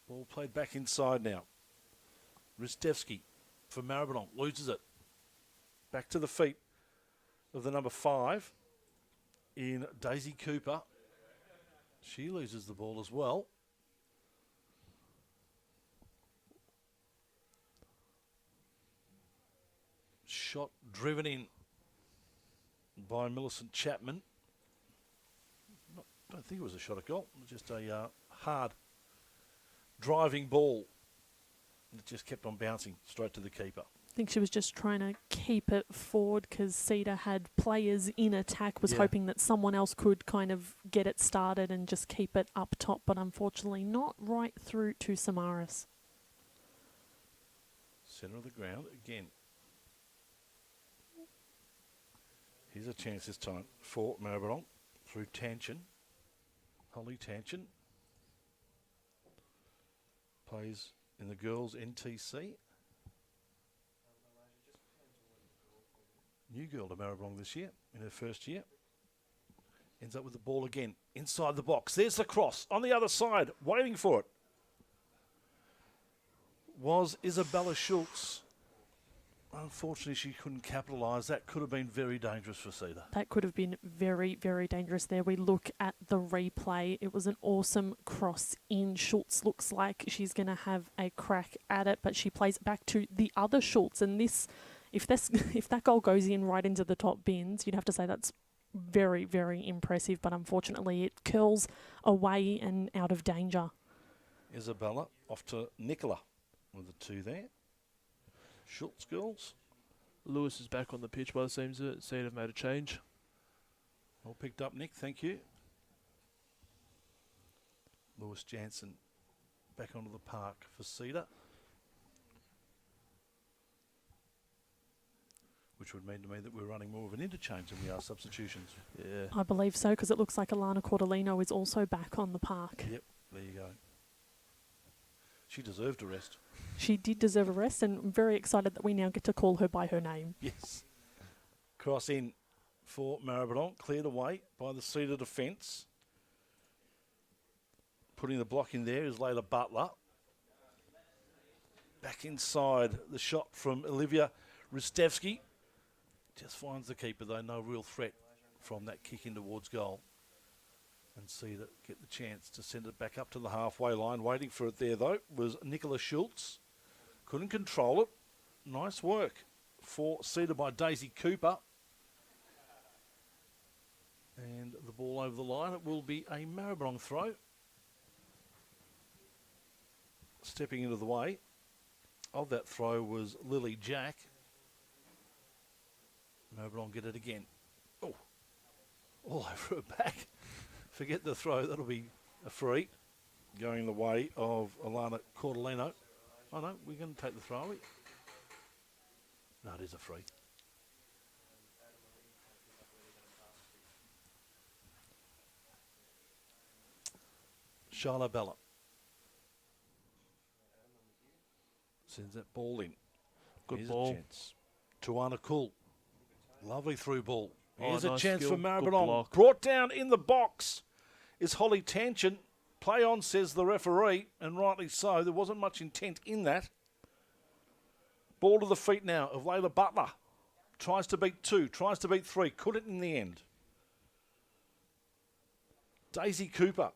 Ball played back inside now. Ristevski for Maribyrnong loses it. Back to the feet of the number 5 in Daisy Cooper. She loses the ball as well. Shot driven in. by Millicent Chapman. I don't think it was a shot at goal. It was just a hard driving ball. It just kept on bouncing straight to the keeper. I think she was just trying to keep it forward because SEDA had players in attack, was Yeah. hoping that someone else could kind of get it started and just keep it up top, but unfortunately not right through to Samaras. Centre of the ground again. Here's a chance this time for Maribyrnong through Tanchin. Holly Tanchin plays in the girls' NTC. New girl to Maribyrnong this year, in her first year. Ends up with the ball again, inside the box. There's the cross, on the other side, waiting for it. Was Isabella Schultz. Unfortunately, she couldn't capitalise. That could have been very dangerous for SEDA. That could have been very, very dangerous there. We look at the replay. It was an awesome cross in. Schultz looks like she's going to have a crack at it, but she plays it back to the other Schultz. And this, if that goal goes in right into the top bins, you'd have to say that's very, very impressive. But unfortunately, it curls away and out of danger. Isabella off to Nicola with the two there. Schultz girls. Lewis is back on the pitch by the seams of it. SEDA have made a change. All picked up, Nick. Thank you. Lewis Jansen back onto the park for SEDA. Which would mean to me that we're running more of an interchange than we are substitutions. Yeah. I believe so, because it looks like Alana Cordolino is also back on the park. Yep, there you go. She deserved a rest. She did deserve a rest, and I'm very excited that we now get to call her by her name. Yes. Cross in for Maribyrnong. Cleared away by the SEDA defence. Putting the block in there is Layla Butler. Back inside, the shot from Olivia Ristevski. Just finds the keeper, though. No real threat from that kick in towards goal. And SEDA get the chance to send it back up to the halfway line. Waiting for it there, though, was Nicola Schultz. Couldn't control it. Nice work for SEDA by Daisy Cooper. And the ball over the line. It will be a Maribyrnong throw. Stepping into the way of that throw was Lily Jack. Maribyrnong get it again. Oh, all over her back. Forget the throw. That'll be a free. Going the way of Alana Cordolino. Oh, no, we're going to take the throw, are we? No, it is a free. Charlotte Bella sends that ball in. Good Here's ball. a chance. Tuana Cool. Lovely through ball. Oh, Here's a nice chance skill. for Good Maribyrnong. block. Brought down in the box is Holly Tanchin. Play on, says the referee, and rightly so. There wasn't much intent in that. Ball to the feet now of Layla Butler. Tries to beat 2, tries to beat 3. Couldn't in the end. Daisy Cooper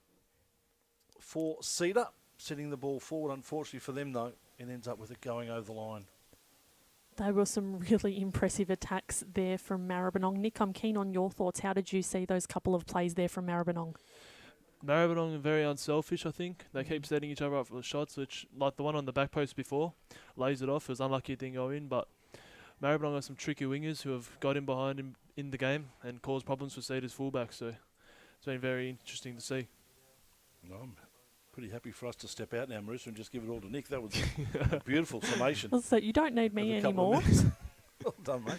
for SEDA. Setting the ball forward, unfortunately for them, though, and ends up with it going over the line. There were some really impressive attacks there from Maribyrnong. Nick, I'm keen on your thoughts. How did you see those couple of plays there from Maribyrnong? Maribyrnong are very unselfish, I think. They keep setting each other up for the shots, which, like the one on the back post before, lays it off. It was unlucky it didn't go in, but Maribyrnong have some tricky wingers who have got in behind him in the game and caused problems for SEDA's fullback, so it's been very interesting to see. No, I'm pretty happy for us to step out now, Marissa, and just give it all to Nick. That was a beautiful summation. So you don't need me of a couple of anymore. minutes. Well done, mate.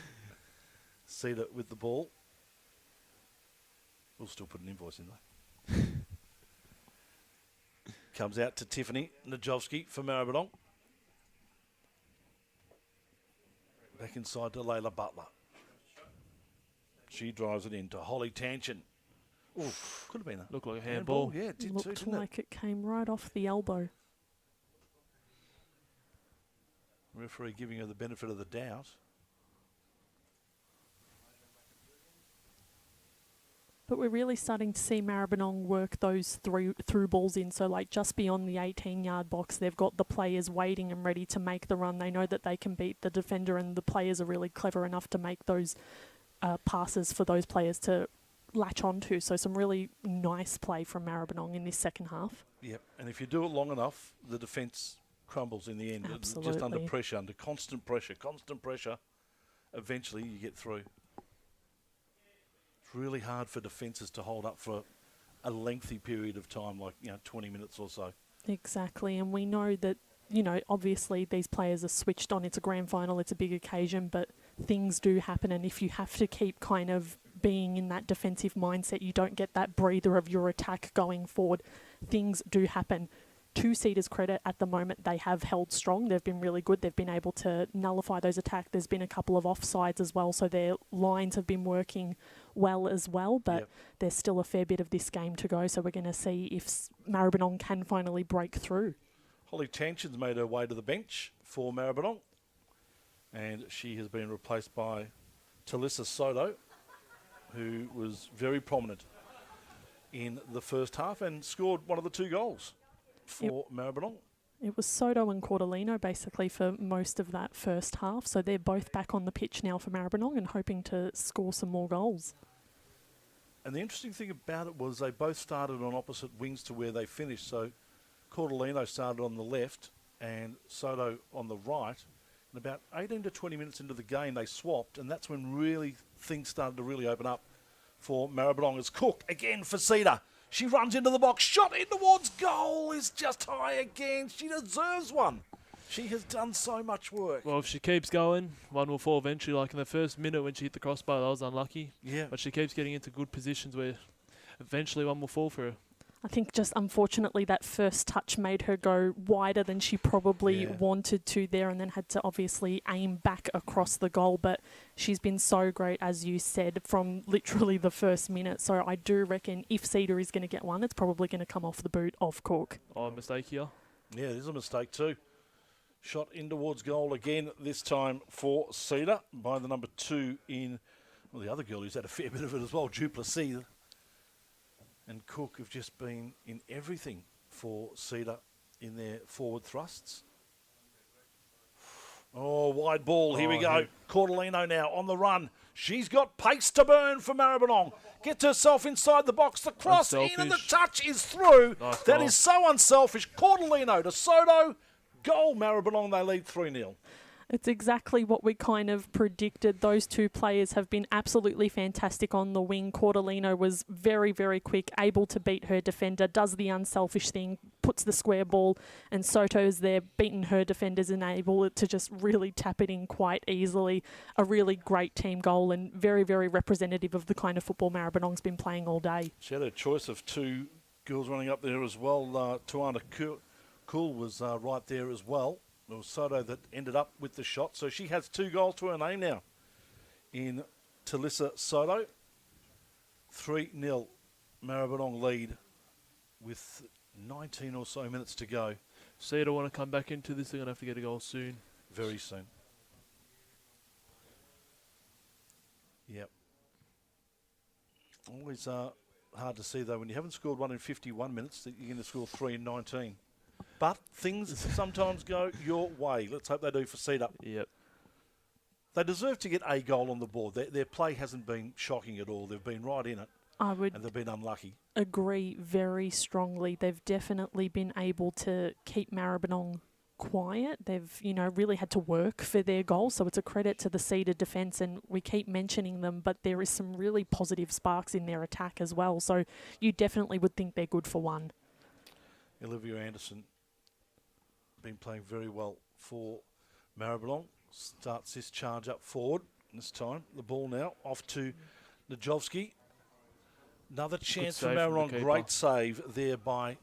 SEDA with the ball. We'll still put an invoice in, though. Comes out to Tiffany Najovsky for Maribyrnong. Back inside to Layla Butler. She drives it into Holly Tanchin. Ooh, could have been a Looked like a handball. Yeah, it did too, Looked didn't like it came right off the elbow. Referee giving her the benefit of the doubt. But we're really starting to see Maribyrnong work those through balls in. So, like, just beyond the 18-yard box, they've got the players waiting and ready to make the run. They know that they can beat the defender, and the players are really clever enough to make those passes for those players to latch onto. So some really nice play from Maribyrnong in this second half. Yep, and if you do it long enough, the defence crumbles in the end. Absolutely. Just under pressure, under constant pressure, eventually you get through. It's really hard for defences to hold up for a lengthy period of time, like 20 minutes or so. Exactly, and we know that, obviously these players are switched on. It's a grand final, it's a big occasion, but things do happen, and if you have to keep kind of being in that defensive mindset, you don't get that breather of your attack going forward. Things do happen. To SEDA's credit, at the moment, they have held strong. They've been really good. They've been able to nullify those attacks. There's been a couple of offsides as well, so their lines have been working well as well, but there's still a fair bit of this game to go, so we're going to see if Maribyrnong can finally break through. Holly Tanchen's made her way to the bench for Maribyrnong, and she has been replaced by Talissa Soto, who was very prominent in the first half and scored one of the 2 goals for Maribyrnong. It was Soto and Cordolino basically for most of that first half, so they're both back on the pitch now for Maribyrnong and hoping to score some more goals. And the interesting thing about it was they both started on opposite wings to where they finished. So Cordolino started on the left and Soto on the right. And about 18 to 20 minutes into the game, they swapped, and that's when really things started to really open up for Maribyrnong. As Cook again for SEDA. She runs into the box, shot in towards goal, is just high again. She deserves one. She has done so much work. Well, if she keeps going, one will fall eventually. Like in the first minute when she hit the crossbar, that was unlucky. Yeah. But she keeps getting into good positions where eventually one will fall for her. I think just unfortunately that first touch made her go wider than she probably wanted to there, and then had to obviously aim back across the goal. But she's been so great, as you said, from literally the first minute. So I do reckon if SEDA is going to get one, it's probably going to come off the boot of Cook. Oh, mistake here. Yeah, it is a mistake too. Shot in towards goal again, this time for SEDA by the number 2 in, well, the other girl who's had a fair bit of it as well, Duplessis. And Cook have just been in everything for SEDA in their forward thrusts. Oh, wide ball. Here we go. Cordolino now on the run. She's got pace to burn for Maribyrnong. Gets herself inside the box. The cross in and the touch is through. Nice that goal. is so unselfish. Cordolino to Soto. Goal, Maribyrnong. They lead 3-0. It's exactly what we kind of predicted. Those 2 players have been absolutely fantastic on the wing. Cordolino was very, very quick, able to beat her defender, does the unselfish thing, puts the square ball, and Soto's there, beaten her defenders and able to just really tap it in quite easily. A really great team goal and very, very representative of the kind of football Maribyrnong's been playing all day. She had a choice of 2 girls running up there as well. Tuana Cool was right there as well. It was Soto that ended up with the shot. So she has 2 goals to her name now in Talissa Soto. 3-0 Maribyrnong lead with 19 or so minutes to go. SEDA want to come back into this. They're going to have to get a goal soon. Very soon. Yep. Always hard to see, though, when you haven't scored one in 51 minutes, that you're going to score 3 in 19. But things sometimes go your way. Let's hope they do for SEDA. Yep. They deserve to get a goal on the board. Their play hasn't been shocking at all. They've been right in it, I would and they've been unlucky. agree very strongly. They've definitely been able to keep Maribyrnong quiet. They've, really had to work for their goals, so it's a credit to the SEDA defence, and we keep mentioning them, but there is some really positive sparks in their attack as well, so you definitely would think they're good for one. Olivia Anderson been playing very well for Maribyrnong. Starts this charge up forward. This time, the ball now off to Najovski. Another chance for Maribyrnong. Great save there by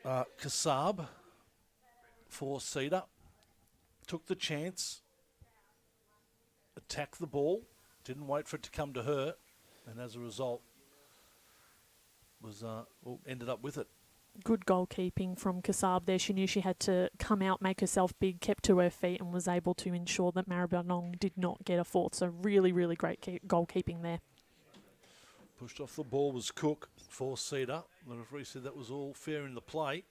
Kassab for SEDA. Took the chance. Attacked the ball. Didn't wait for it to come to her. And as a result, was ended up with it. Good goalkeeping from Kassab there. She knew she had to come out, make herself big, kept to her feet, and was able to ensure that Maribyrnong did not get a fourth. So really, really great goalkeeping there. Pushed off the ball was Cook for SEDA. The referee said that was all fair in the play.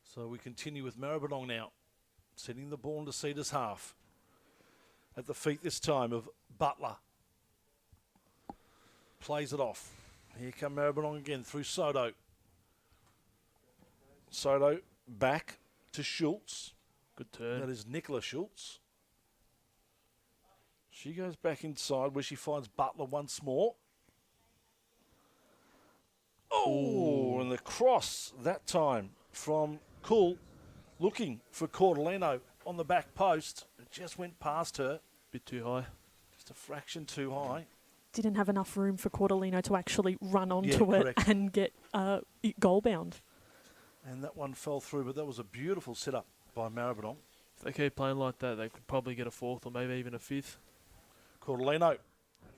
So we continue with Maribyrnong now, sending the ball into SEDA's half. at the feet this time of Butler. Plays it off. Here come Maribyrnong again through Soto. Soto back to Schultz. Good turn. That is Nicola Schultz. She goes back inside where she finds Butler once more. Oh, and the cross that time from Kuhl looking for Cordellino on the back post. It just went past her. Bit too high. Just a fraction too high. Didn't have enough room for Cordellino to actually run onto Yeah, it correct. and get it goal bound. And that one fell through, but that was a beautiful setup by Maribyrnong. If they keep playing like that, they could probably get a fourth or maybe even a fifth. Cordellino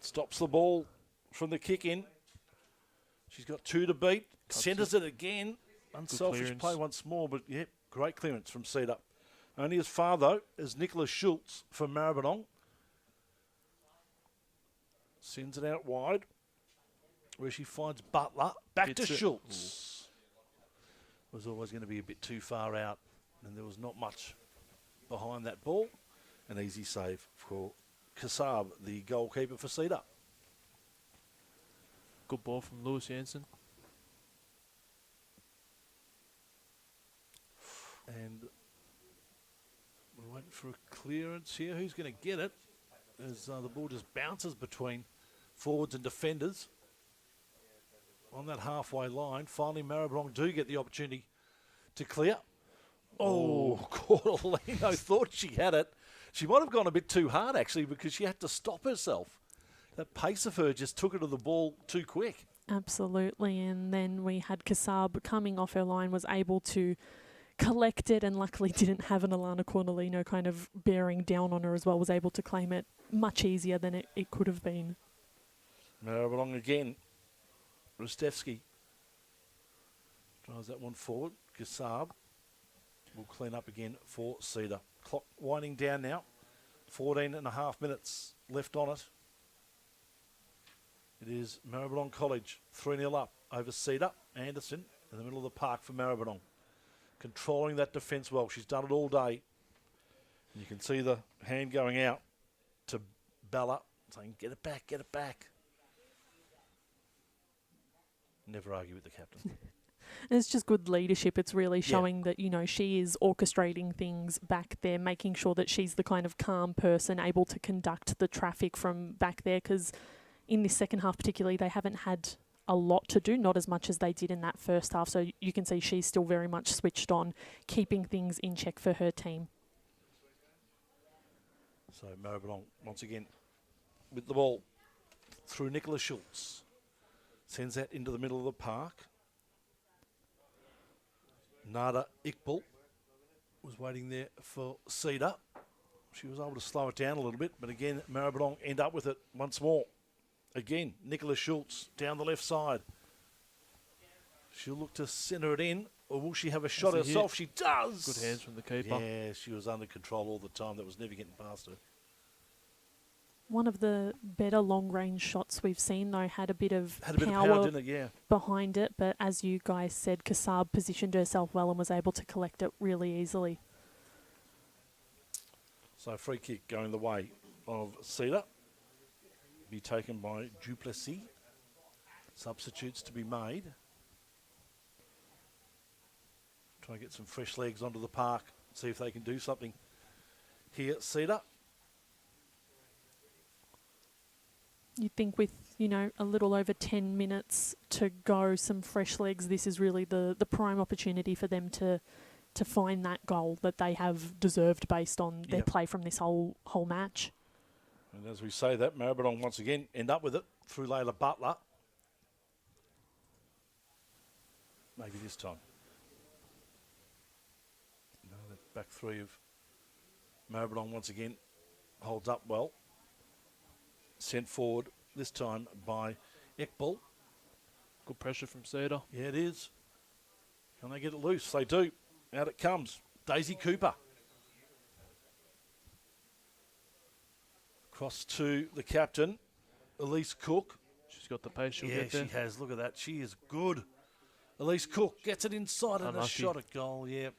stops the ball from the kick in. She's got 2 to beat. Centres it again. Unselfish clearance. play once more, but yep, great clearance from SEDA. Only as far, though, as Nicola Schultz for Maribyrnong. Sends it out wide, where she finds Butler. Back Hits to it. Schultz. Was always going to be a bit too far out, and there was not much behind that ball. An easy save for Kassab, the goalkeeper for SEDA. Good ball from Lewis Jansen. And we're waiting for a clearance here. Who's going to get it? As the ball just bounces between forwards and defenders on that halfway line. Finally, Maribyrnong do get the opportunity to clear. Oh, Cordellino thought she had it. She might have gone a bit too hard, actually, because she had to stop herself. That pace of her just took her to the ball too quick. Absolutely. And then we had Kassab coming off her line, was able to collect it, and luckily didn't have an Alana Cordellino kind of bearing down on her as well, was able to claim it much easier than it could have been. Maribyrnong again. Rostevsky drives that one forward. Kassab will clean up again for SEDA. Clock winding down now. 14 and a half minutes left on it. It is Maribyrnong College 3-0 up over SEDA. Anderson in the middle of the park for Maribyrnong. Controlling that defence well. She's done it all day. And you can see the hand going out to Bella saying, get it back, get it back. Never argue with the captain. And it's just good leadership. It's really showing that, you know, she is orchestrating things back there, making sure that she's the kind of calm person able to conduct the traffic from back there, because in this second half particularly, they haven't had a lot to do, not as much as they did in that first half. So you can see she's still very much switched on, keeping things in check for her team. So Maribyrnong once again with the ball through Nicola Schultz. Sends that into the middle of the park. Nada Iqbal was waiting there for SEDA. She was able to slow it down a little bit, but again, Maribyrnong end up with it once more. Again, Nicola Schultz down the left side. She'll look to centre it in, or will she have a shot That's a herself? She does! Good hands from the keeper. Yeah, she was under control all the time. That was never getting past her. One of the better long-range shots we've seen, though, had a bit of Had a bit of power, didn't it? Yeah. behind it. But as you guys said, Kassab positioned herself well and was able to collect it really easily. So free kick going the way of SEDA. Be taken by Duplessis. Substitutes to be made. Try and get some fresh legs onto the park. See if they can do something here, SEDA. You'd think with, you know, a little over 10 minutes to go, some fresh legs, this is really the prime opportunity for them to find that goal that they have deserved based on their play from this whole match. And as we say that, Maribyrnong once again end up with it through Layla Butler. Maybe this time. No, that back three of Maribyrnong once again holds up well. Sent forward this time by Iqbal. Good pressure from SEDA. Yeah, it is. Can they get it loose? They do. Out it comes. Daisy Cooper. Across to the captain, Elise Cook. She's got the pace. She'll Yeah, get there. she has. Look at that. She is good. Elise Cook gets it inside and a Unlucky. shot at goal. Yeah.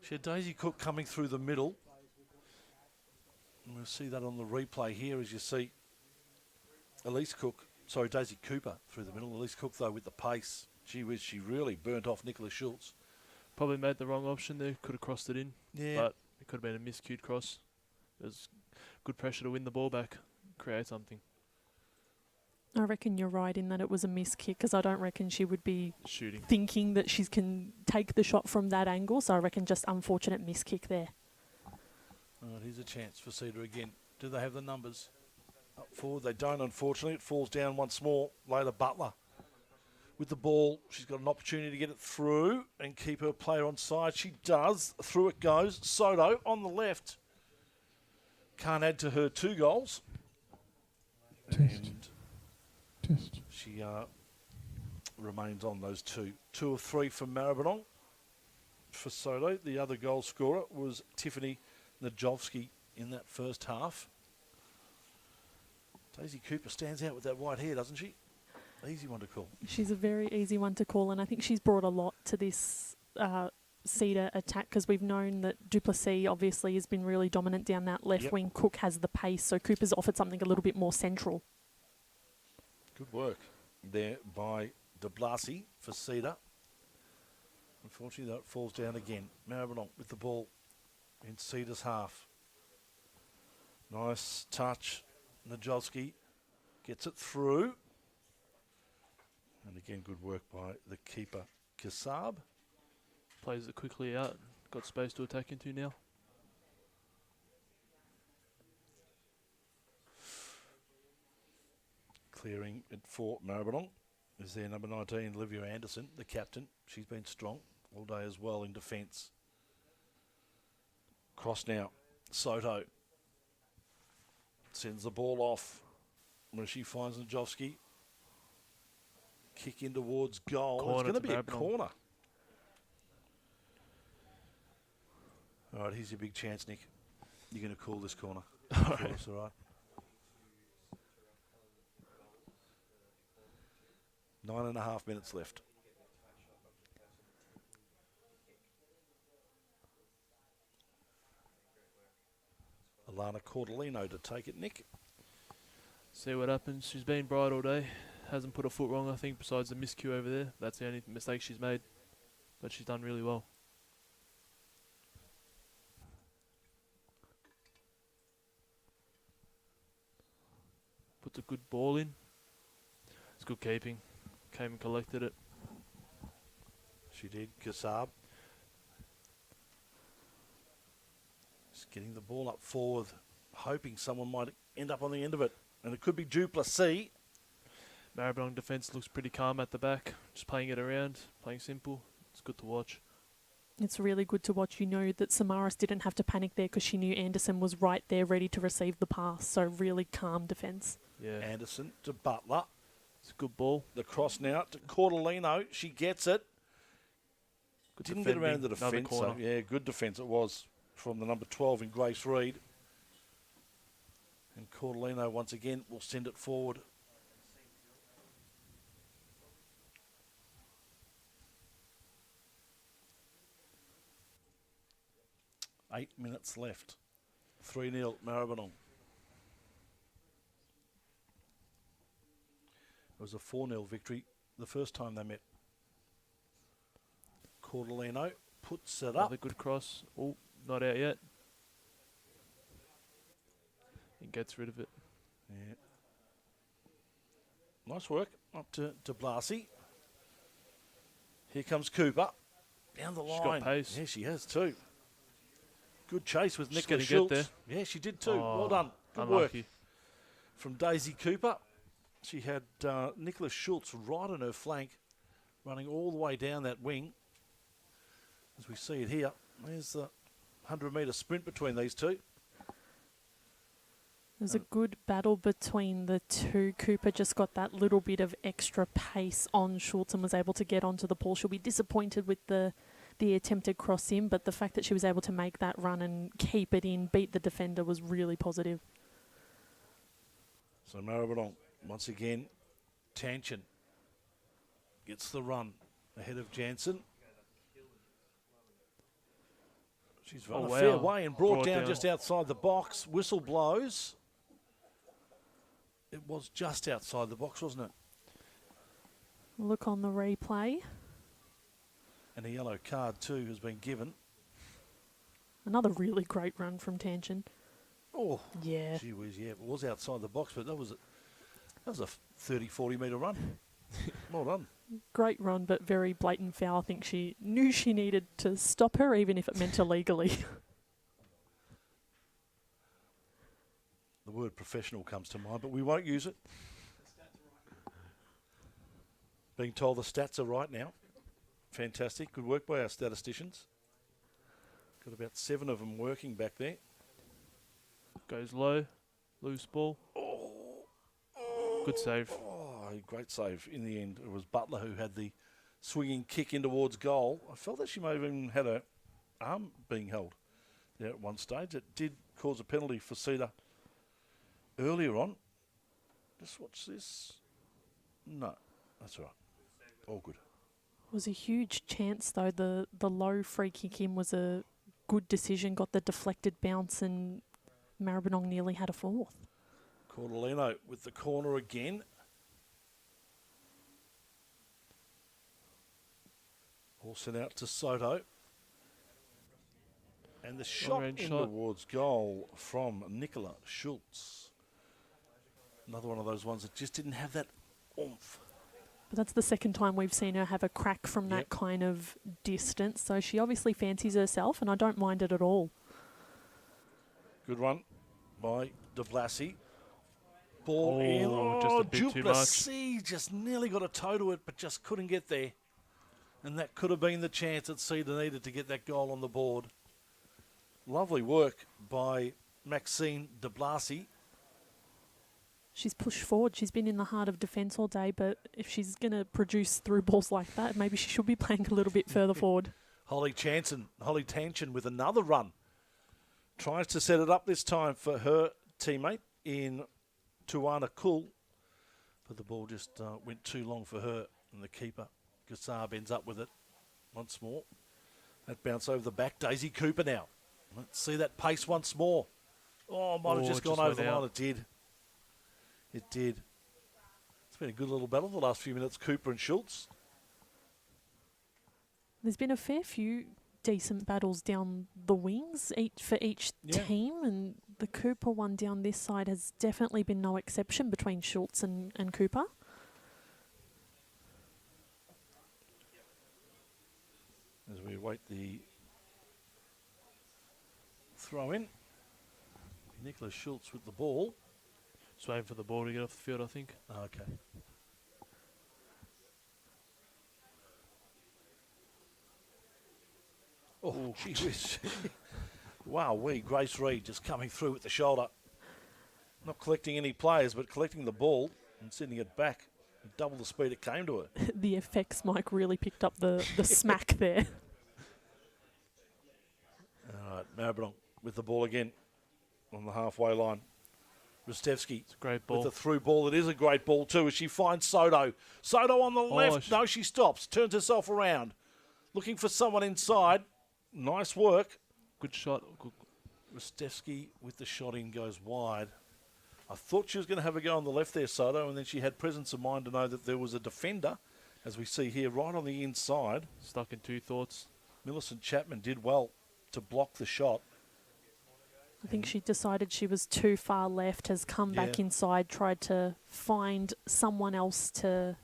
She had Daisy Cook coming through the middle. And we'll see that on the replay here as you see Daisy Cooper through the middle. Elise Cook, though, with the pace. Gee whiz, she really burnt off Nicola Schultz. Probably made the wrong option there. Could have crossed it in. Yeah. But it could have been a miscued cross. It was good pressure to win the ball back, create something. I reckon you're right in that it was a miss kick, because I don't reckon she would be Shooting. thinking that she can take the shot from that angle. So I reckon just unfortunate miss kick there. All right, here's a chance for SEDA again. Do they have the numbers? Up forward, they don't, unfortunately. It falls down once more. Layla Butler with the ball. She's got an opportunity to get it through and keep her player on side. She does. Through it goes. Soto on the left. Can't add to her 2 goals. And she remains on those 2. 2 of 3 from Maribyrnong for Soto. The other goal scorer was Tiffany Najovsky in that first half. Daisy Cooper stands out with that white hair, doesn't she? Easy one to call. She's a very easy one to call, and I think she's brought a lot to this SEDA attack, because we've known that Duplessis obviously has been really dominant down that left wing. Cook has the pace, so Cooper's offered something a little bit more central. Good work there by de Blasi for SEDA. Unfortunately, though, it falls down again. Maribyrnong with the ball in SEDA's half. Nice touch. Najowski gets it through. And again, good work by the keeper, Kassab. Plays it quickly out. Got space to attack into now. Clearing it for Maribyrnong is their number 19, Olivia Anderson, the captain. She's been strong all day as well in defence. Cross now. Soto sends the ball off where she finds Najovsky. Kick in towards goal. Corner, it's going to be a Maribyrnong. corner. All right, here's your big chance, Nick. You're going to call this corner. All For right. us, all right? 9.5 minutes left. Alana Cordolino to take it, Nick. See what happens. She's been bright all day. Hasn't put a foot wrong, I think, besides the miscue over there. That's the only mistake she's made. But she's done really well. Puts a good ball in. It's good keeping. Came and collected it. She did. Kassab. Just getting the ball up forward, hoping someone might end up on the end of it. And it could be Duplessis. Maribyrnong defence looks pretty calm at the back. Just playing it around, playing simple. It's good to watch. It's really good to watch. You know that Samaras didn't have to panic there because she knew Anderson was right there ready to receive the pass. So really calm defence. Yeah, Anderson to Butler. it's a good ball. The cross now to Cordolino. She gets it. Good Didn't get around the defending. defence. Another corner. Yeah, good defence it was from the number 12 in Grace Reed. And Cordolino once again will send it forward. Eight minutes left. 3-0 Maribyrnong. It was a 4-0 victory the first time they met. Cordolino puts it up. Another good cross. Oh, not out yet. He gets rid of it. Yeah. Nice work up to Blasi. Here comes Cooper. Down the She's line. got pace. Yeah, she has too. Good chase with She's Nicola gonna Schultz. get Yeah, she did too. Oh, Well done. Good work unlucky. from Daisy Cooper. She had Nicola Schultz right on her flank, running all the way down that wing. As we see it here, there's the 100-metre sprint between these two. There's a good battle between the two. Cooper just got that little bit of extra pace on Schultz and was able to get onto the ball. She'll be disappointed with the attempted cross in, but the fact that she was able to make that run and keep it in, beat the defender, was really positive. So Maribyrnong, once again, Tanchin gets the run ahead of Jansen. She's run Oh, a fair wow. way and brought Brought down down. just outside the box. Whistle blows. It was just outside the box, wasn't it? Look on the replay. And a yellow card too has been given. Another really great run from Tanchin. Oh, Yeah. gee whiz, yeah, it was outside the box, but that was a 30, 40 metre run. Well done. Great run, but very blatant foul. I think she knew she needed to stop her, even if it meant illegally. The word professional comes to mind, but we won't use it. Being told the stats are right now. Fantastic. Good work by our statisticians. Got about 7 of them working back there. Goes low. Loose ball. Good save. Oh, great save. In the end, it was Butler who had the swinging kick in towards goal. I felt that she may have even had her arm being held there at one stage. It did cause a penalty for SEDA earlier on. Just watch this. No, that's all right. All good. It was a huge chance, though. The low free kick in was a good decision, got the deflected bounce, and Maribyrnong nearly had a fourth. Cordolino with the corner again. All sent out to Soto. And the shot range in shot. towards goal from Nicola Schultz. Another one of those ones that just didn't have that oomph. But that's the second time we've seen her have a crack from that Yep. kind of distance. So she obviously fancies herself, and I don't mind it at all. Good run by de Blassie. Ball in. Oh, just a bit too much. Duplessis just nearly got a toe to it, but just couldn't get there. And that could have been the chance that SEDA needed to get that goal on the board. Lovely work by Maxine de Blassie. She's pushed forward. She's been in the heart of defence all day, but if she's going to produce through balls like that, maybe she should be playing a little bit further forward. Holly Tanchin with another run. Tries to set it up this time for her teammate in Tuana Kul. But the ball just went too long for her, and the keeper, Gassab, ends up with it once more. That bounce over the back. Daisy Cooper now. Let's see that pace once more. Oh, might have just gone over the line. It did. It did. It's been a good little battle the last few minutes, Cooper and Schultz. There's been a fair few decent battles down the wings for each team, and the Cooper one down this side has definitely been no exception between Schultz and Cooper. As we await the throw in. Nicola Schultz with the ball. Just waiting for the ball to get off the field, I think. Okay. Oh, gee whiz. Wow, Grace Reed just coming through with the shoulder. Not collecting any players, but collecting the ball and sending it back. Double the speed it came to her. The effects mic really picked up the smack there. All right, Maribyrnong with the ball again on the halfway line. Rostevsky It's a great ball. with the through ball. It is a great ball too as she finds Soto. Soto on the left. No, she stops. Turns herself around. Looking for someone inside. Nice work. Good shot. Good. Rostevsky with the shot in goes wide. I thought she was going to have a go on the left there, Soto, and then she had presence of mind to know that there was a defender, as we see here, right on the inside. Stuck in two thoughts. Millicent Chapman did well to block the shot. I think she decided she was too far left, has come back inside, tried to find someone else to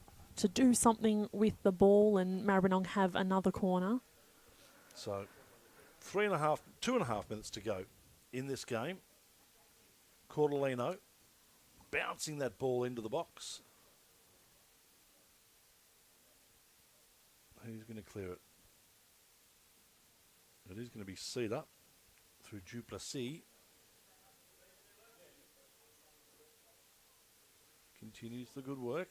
do something with the ball, and Maribyrnong have another corner. So 2.5 minutes to go in this game. Cordolino bouncing that ball into the box. Who's going to clear it? It is going to be SEDA through Duplessis. Continues the good work.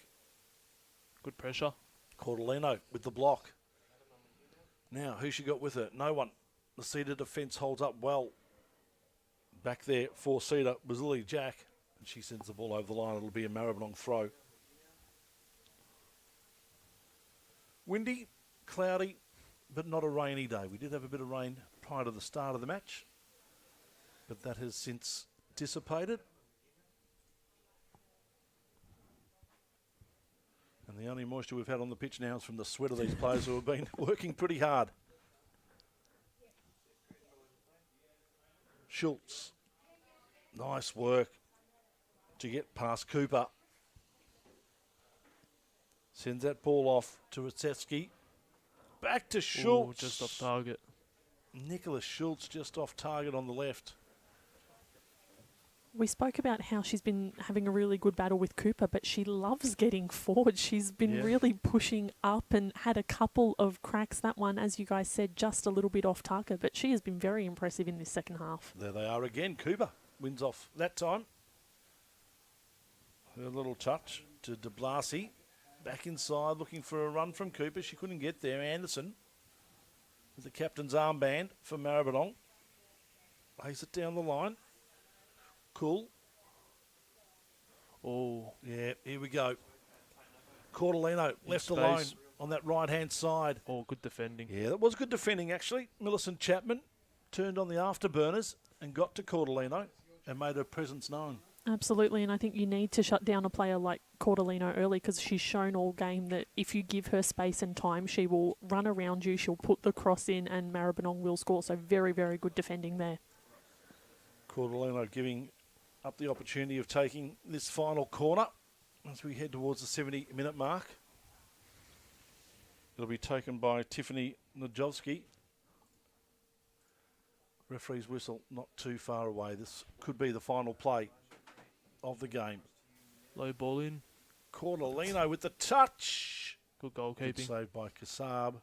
Good pressure. Cordolino with the block. Now, who she got with her? No one. The SEDA defence holds up well. Back there for SEDA was Lily Jack. And she sends the ball over the line. It'll be a Maribyrnong throw. Windy, cloudy, but not a rainy day. We did have a bit of rain prior to the start of the match, but that has since dissipated. And the only moisture we've had on the pitch now is from the sweat of these players who have been working pretty hard. Schultz, nice work to get past Cooper. Sends that ball off to Racevsky. Back to Schultz. Ooh, just off target. Nicholas Schultz just off target on the left. We spoke about how she's been having a really good battle with Cooper, but she loves getting forward. She's been really pushing up and had a couple of cracks. That one, as you guys said, just a little bit off target, but she has been very impressive in this second half. There they are again. Cooper wins off that time. Her little touch to de Blasi. Back inside looking for a run from Cooper. She couldn't get there. Anderson with the captain's armband for Maribyrnong. Lays it down the line. Cool. Oh, Yeah, here we go. Cordolino left space. alone on that right-hand side. oh, good defending. Yeah, that was good defending, actually. Millicent Chapman turned on the afterburners and got to Cordolino and made her presence known. Absolutely, and I think you need to shut down a player like Cordolino early because she's shown all game that if you give her space and time, she will run around you, she'll put the cross in, and Maribyrnong will score. So very, very good defending there. Cordolino giving up the opportunity of taking this final corner as we head towards the 70-minute mark. It'll be taken by Tiffany Najowski. Referee's whistle not too far away. This could be the final play of the game. Low ball in. Cordolino with the touch. Good Good goalkeeping. save by Kassab.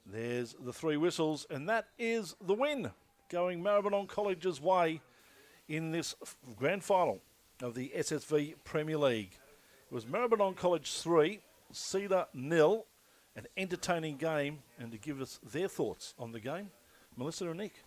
There's the three whistles, and that is the win, going Maribyrnong College's way in this grand final of the SSV Premier League. It was Maribyrnong College 3, SEDA 0, an entertaining game, and to give us their thoughts on the game, Melissa and Nick.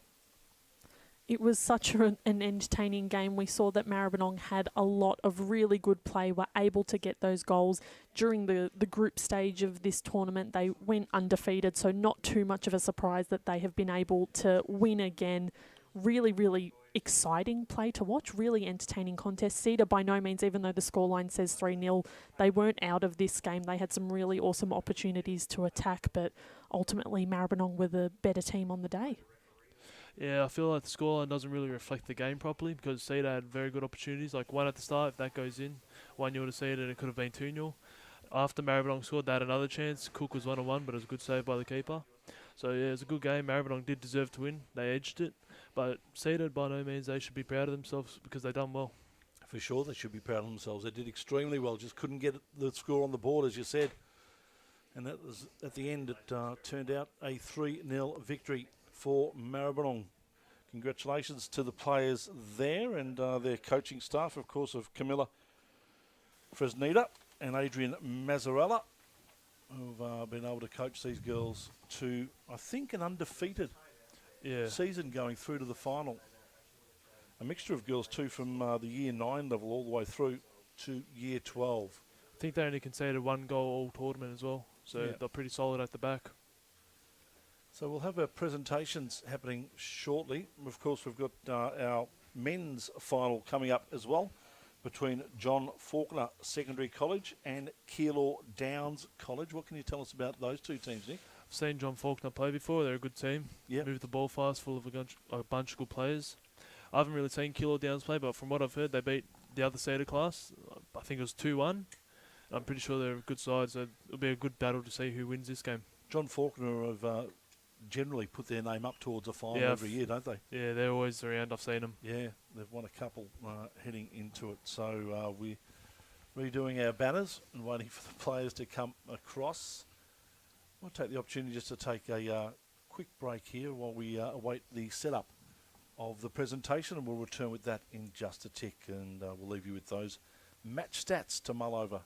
It was such an entertaining game. We saw that Maribyrnong had a lot of really good play, were able to get those goals. During the group stage of this tournament, they went undefeated, so not too much of a surprise that they have been able to win again. Really, really exciting play to watch, really entertaining contest. SEDA, by no means, even though the scoreline says 3-0, they weren't out of this game. They had some really awesome opportunities to attack, but ultimately Maribyrnong were the better team on the day. Yeah, I feel like the scoreline doesn't really reflect the game properly because SEDA had very good opportunities. Like one at the start, if that goes in, 1-0 to SEDA, and it could have been 2-0. After Maribyrnong scored, they had another chance. Cook was 1-1, but it was a good save by the keeper. So yeah, it was a good game. Maribyrnong did deserve to win. They edged it. But SEDA, by no means, they should be proud of themselves because they done well. For sure, they should be proud of themselves. They did extremely well, just couldn't get the score on the board, as you said. And that was, at the end, it turned out a 3-0 victory for Maribyrnong. Congratulations to the players there and their coaching staff, of course, of Camilla Fresneda and Adrian Mazzarella, who've been able to coach these girls to, I think, an undefeated season going through to the final. A mixture of girls, too, from the year 9 level all the way through to year 12. I think they only conceded 1 goal all tournament as well. So they're pretty solid at the back. So we'll have our presentations happening shortly. Of course, we've got our men's final coming up as well between John Faulkner Secondary College and Keilor Downs College. What can you tell us about those two teams, Nick? I've seen John Faulkner play before. They're a good team. Yep. Move the ball fast, full of a bunch of good players. I haven't really seen Keilor Downs play, but from what I've heard, they beat the other SEDA class. I think it was 2-1. I'm pretty sure they're a good side, so it'll be a good battle to see who wins this game. John Faulkner have generally put their name up towards a final every year, don't they? Yeah, they're always around. I've seen them. Yeah, they've won a couple heading into it. So we're redoing our banners and waiting for the players to come across. We'll take the opportunity just to take a quick break here while we await the setup of the presentation, and we'll return with that in just a tick, and we'll leave you with those match stats to mull over.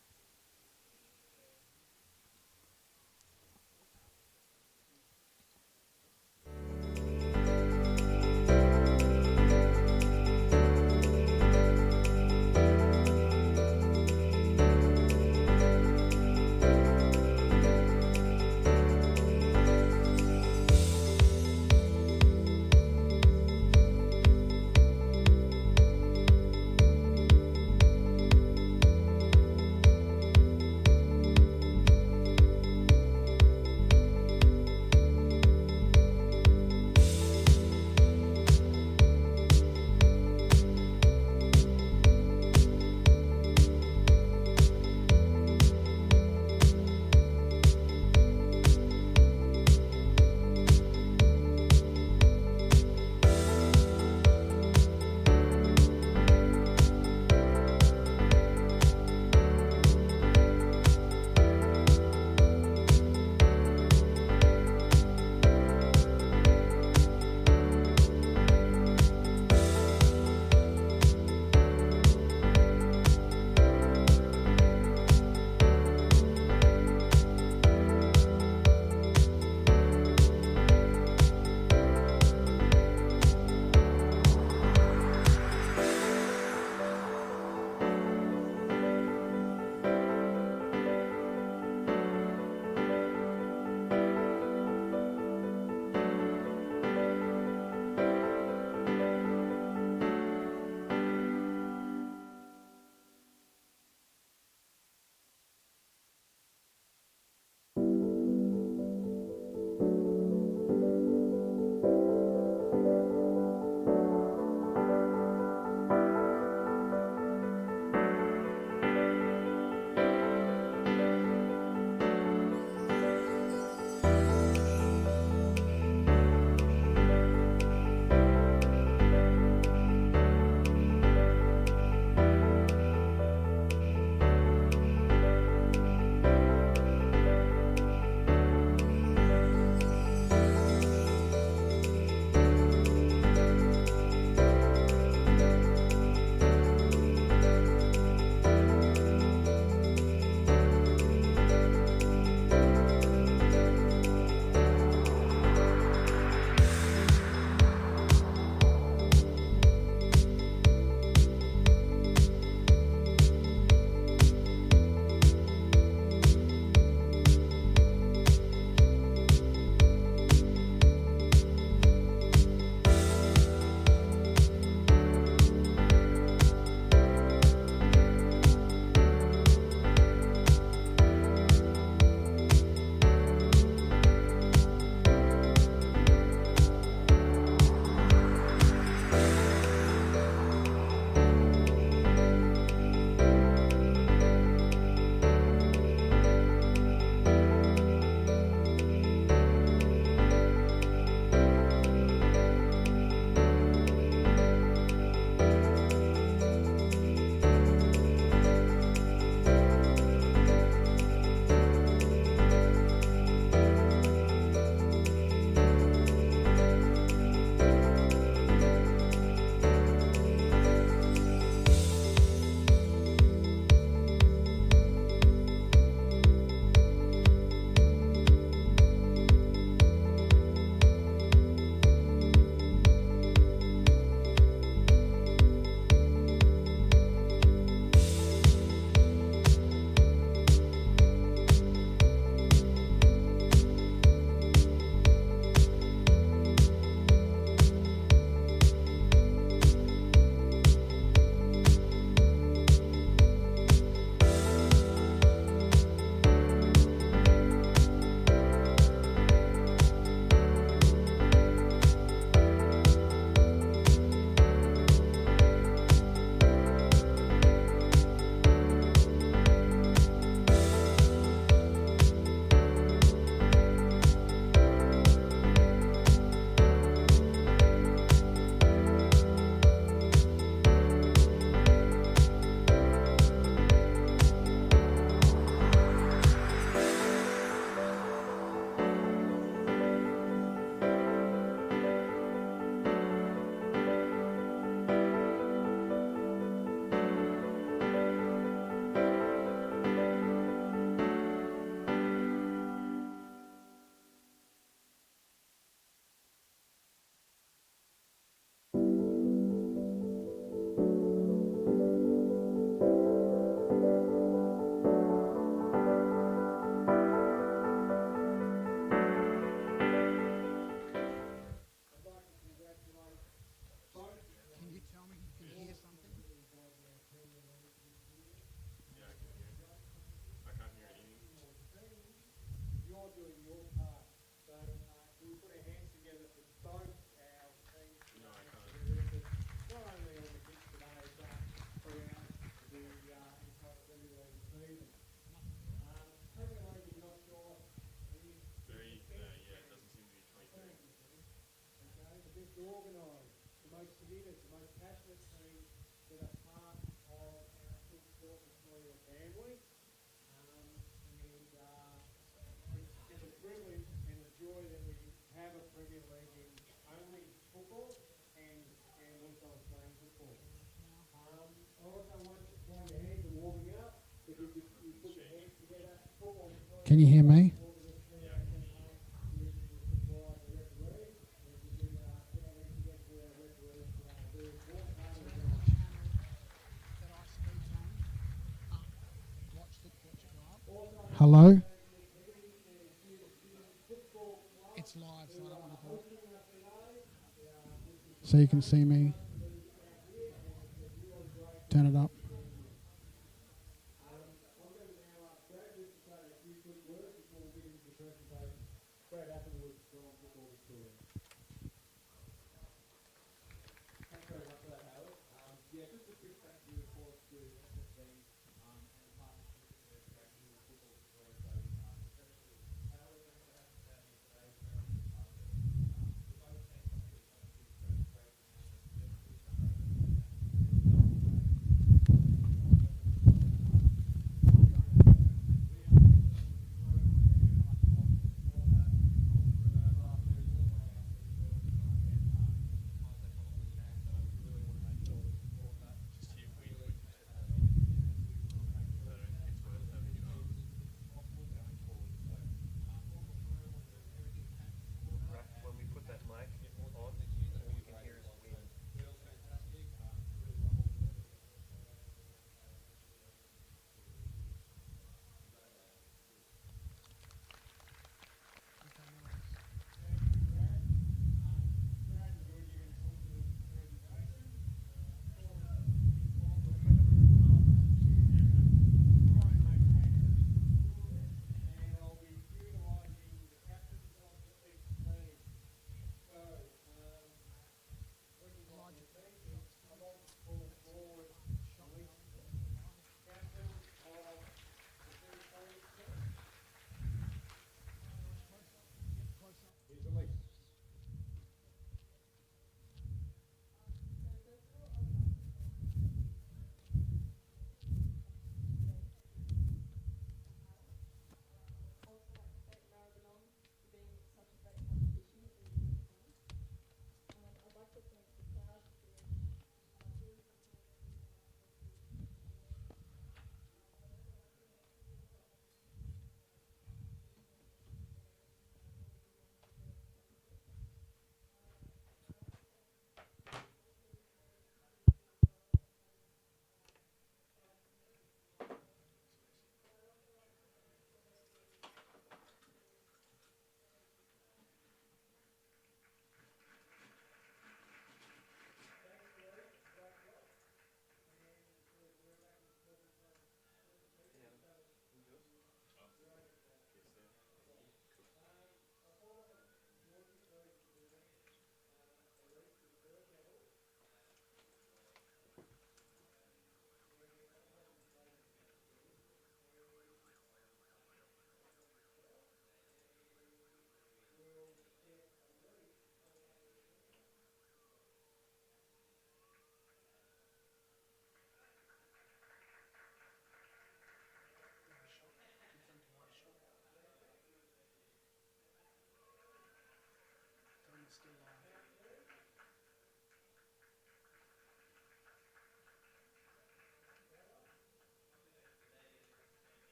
organised, the most committed, the most passionate team that are part of our School Sport Victoria family. It's a privilege and a joy that we have a Premier League in only football and also Australian football. I also want to throw your hands and warming up. If you put your hands together, football. Can you hear me? Hello? It's live, so I don't want to talk. So you can see me. Turn it up.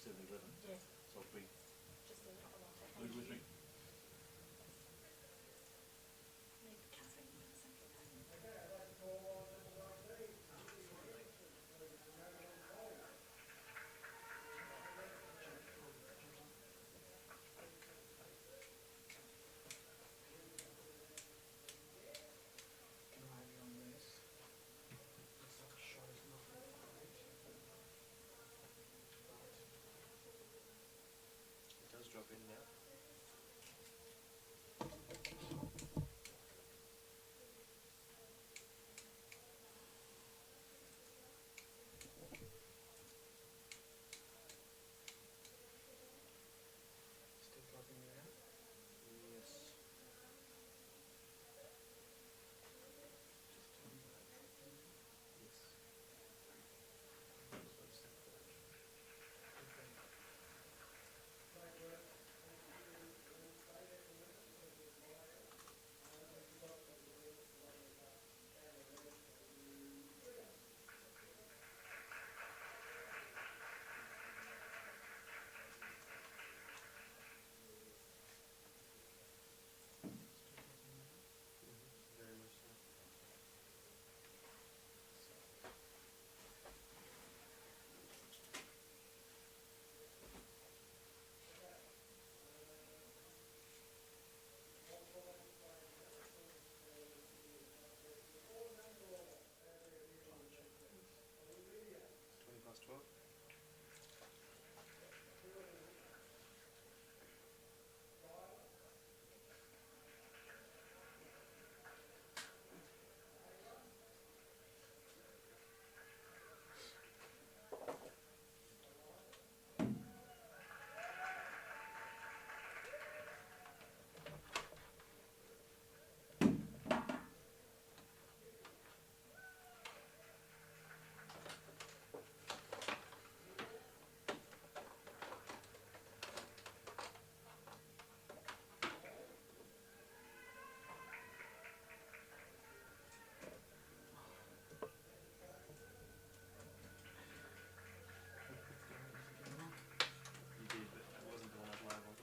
7-11. Yeah. So it'll be Just a couple of good with me. Can I have you on this? It's like shows nothing great. It does drop in now. Still dropping it out. Yes. Yes. Very much so. It's 20 past 12. You did, but that wasn't the one I was live on.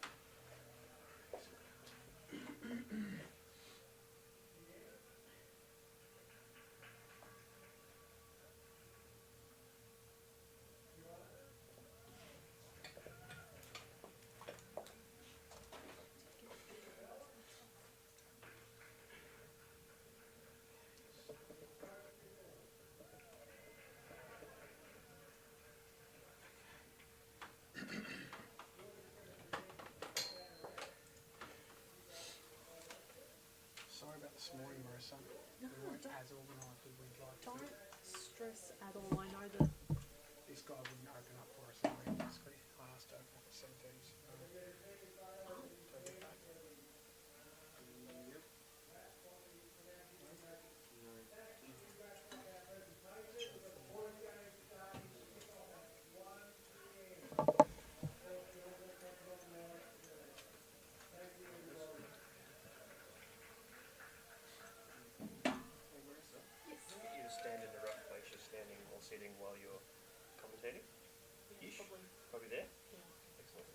Sorry about this morning, Marissa. No, We weren't don't- as organised as we'd like to Don't be. stress at all. I know that. This guy wouldn't open up for us anyway, basically. I asked to open up at 17. So I get that. Yep. Hey Marissa, Yes. you just stand in the right place you're standing or sitting while you're commentating? Ish. Probably there? Yeah. Excellent.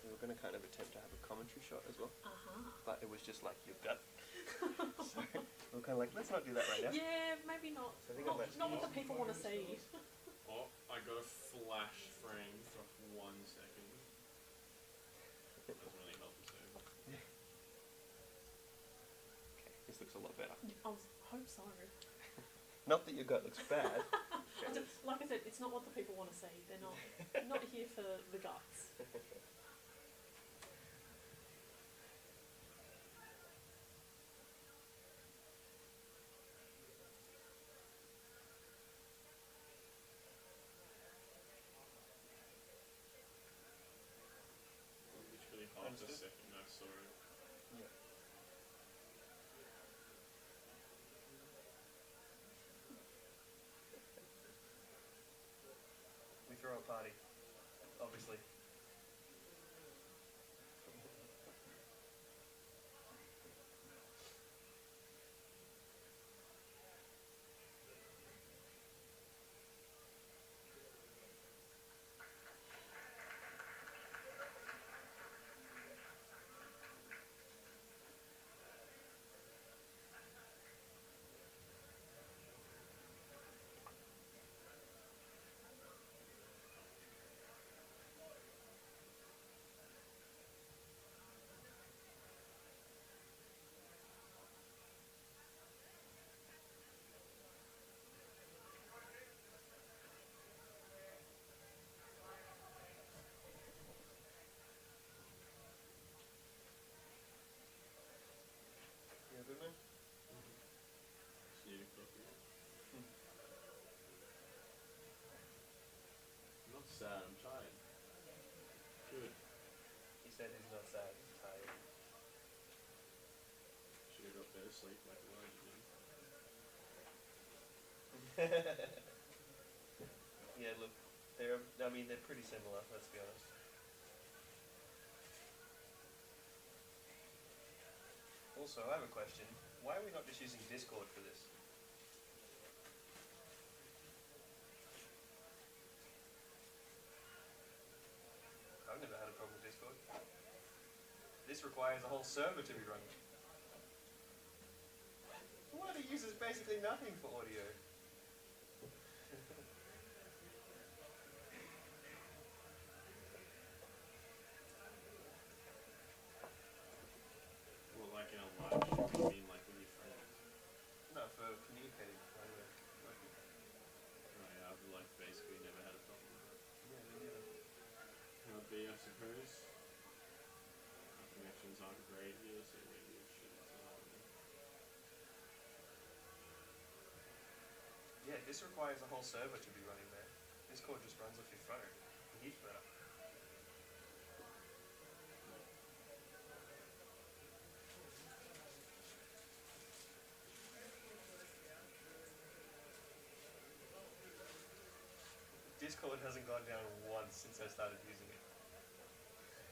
We were going to kind of attempt to have a commentary shot as well, but it was just like your gut. So we were kind of like, let's not do that right now. Yeah, maybe not. So I think I'm Not what the people want to see. Oh, I got a flash frame for 1 second. Doesn't really help us over. Okay, this looks a lot better. I hope so. Not that your gut looks bad. Like I said, it's not what the people want to see. They're not here for the guts. Literally half a Understood. second I saw it. Yeah. We throw a party, obviously. go to sleep like a large man. Yeah, look, they're pretty similar, let's be honest. Also, I have a question. Why are we not just using Discord for this? I've never had a problem with Discord. This requires a whole server to be running. What? It uses basically nothing for audio. Well, like in a live stream, you mean like with your friends? No, for communicating. Anyway, working. Oh yeah, I've like basically never had a problem with it. Yeah, me neither. Would be, I suppose. Our connections aren't great here, so maybe it shouldn't. Yeah, this requires a whole server to be running there. Discord just runs off your phone. You need that. Discord hasn't gone down once since I started using it.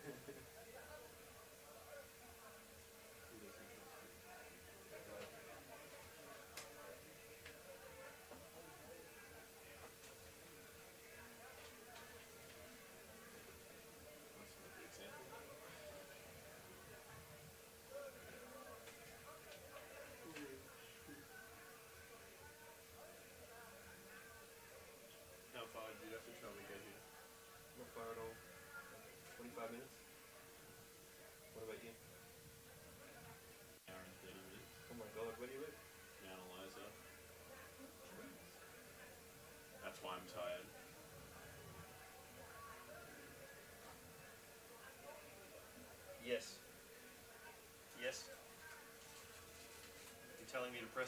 That's not the example. How far do you have to travel to get here? Not far at all. 25 minutes. What about you? Hour and 30 minutes. Oh my god, where do you live? Mount Eliza. That's why I'm tired. Yes. Yes. You're telling me to press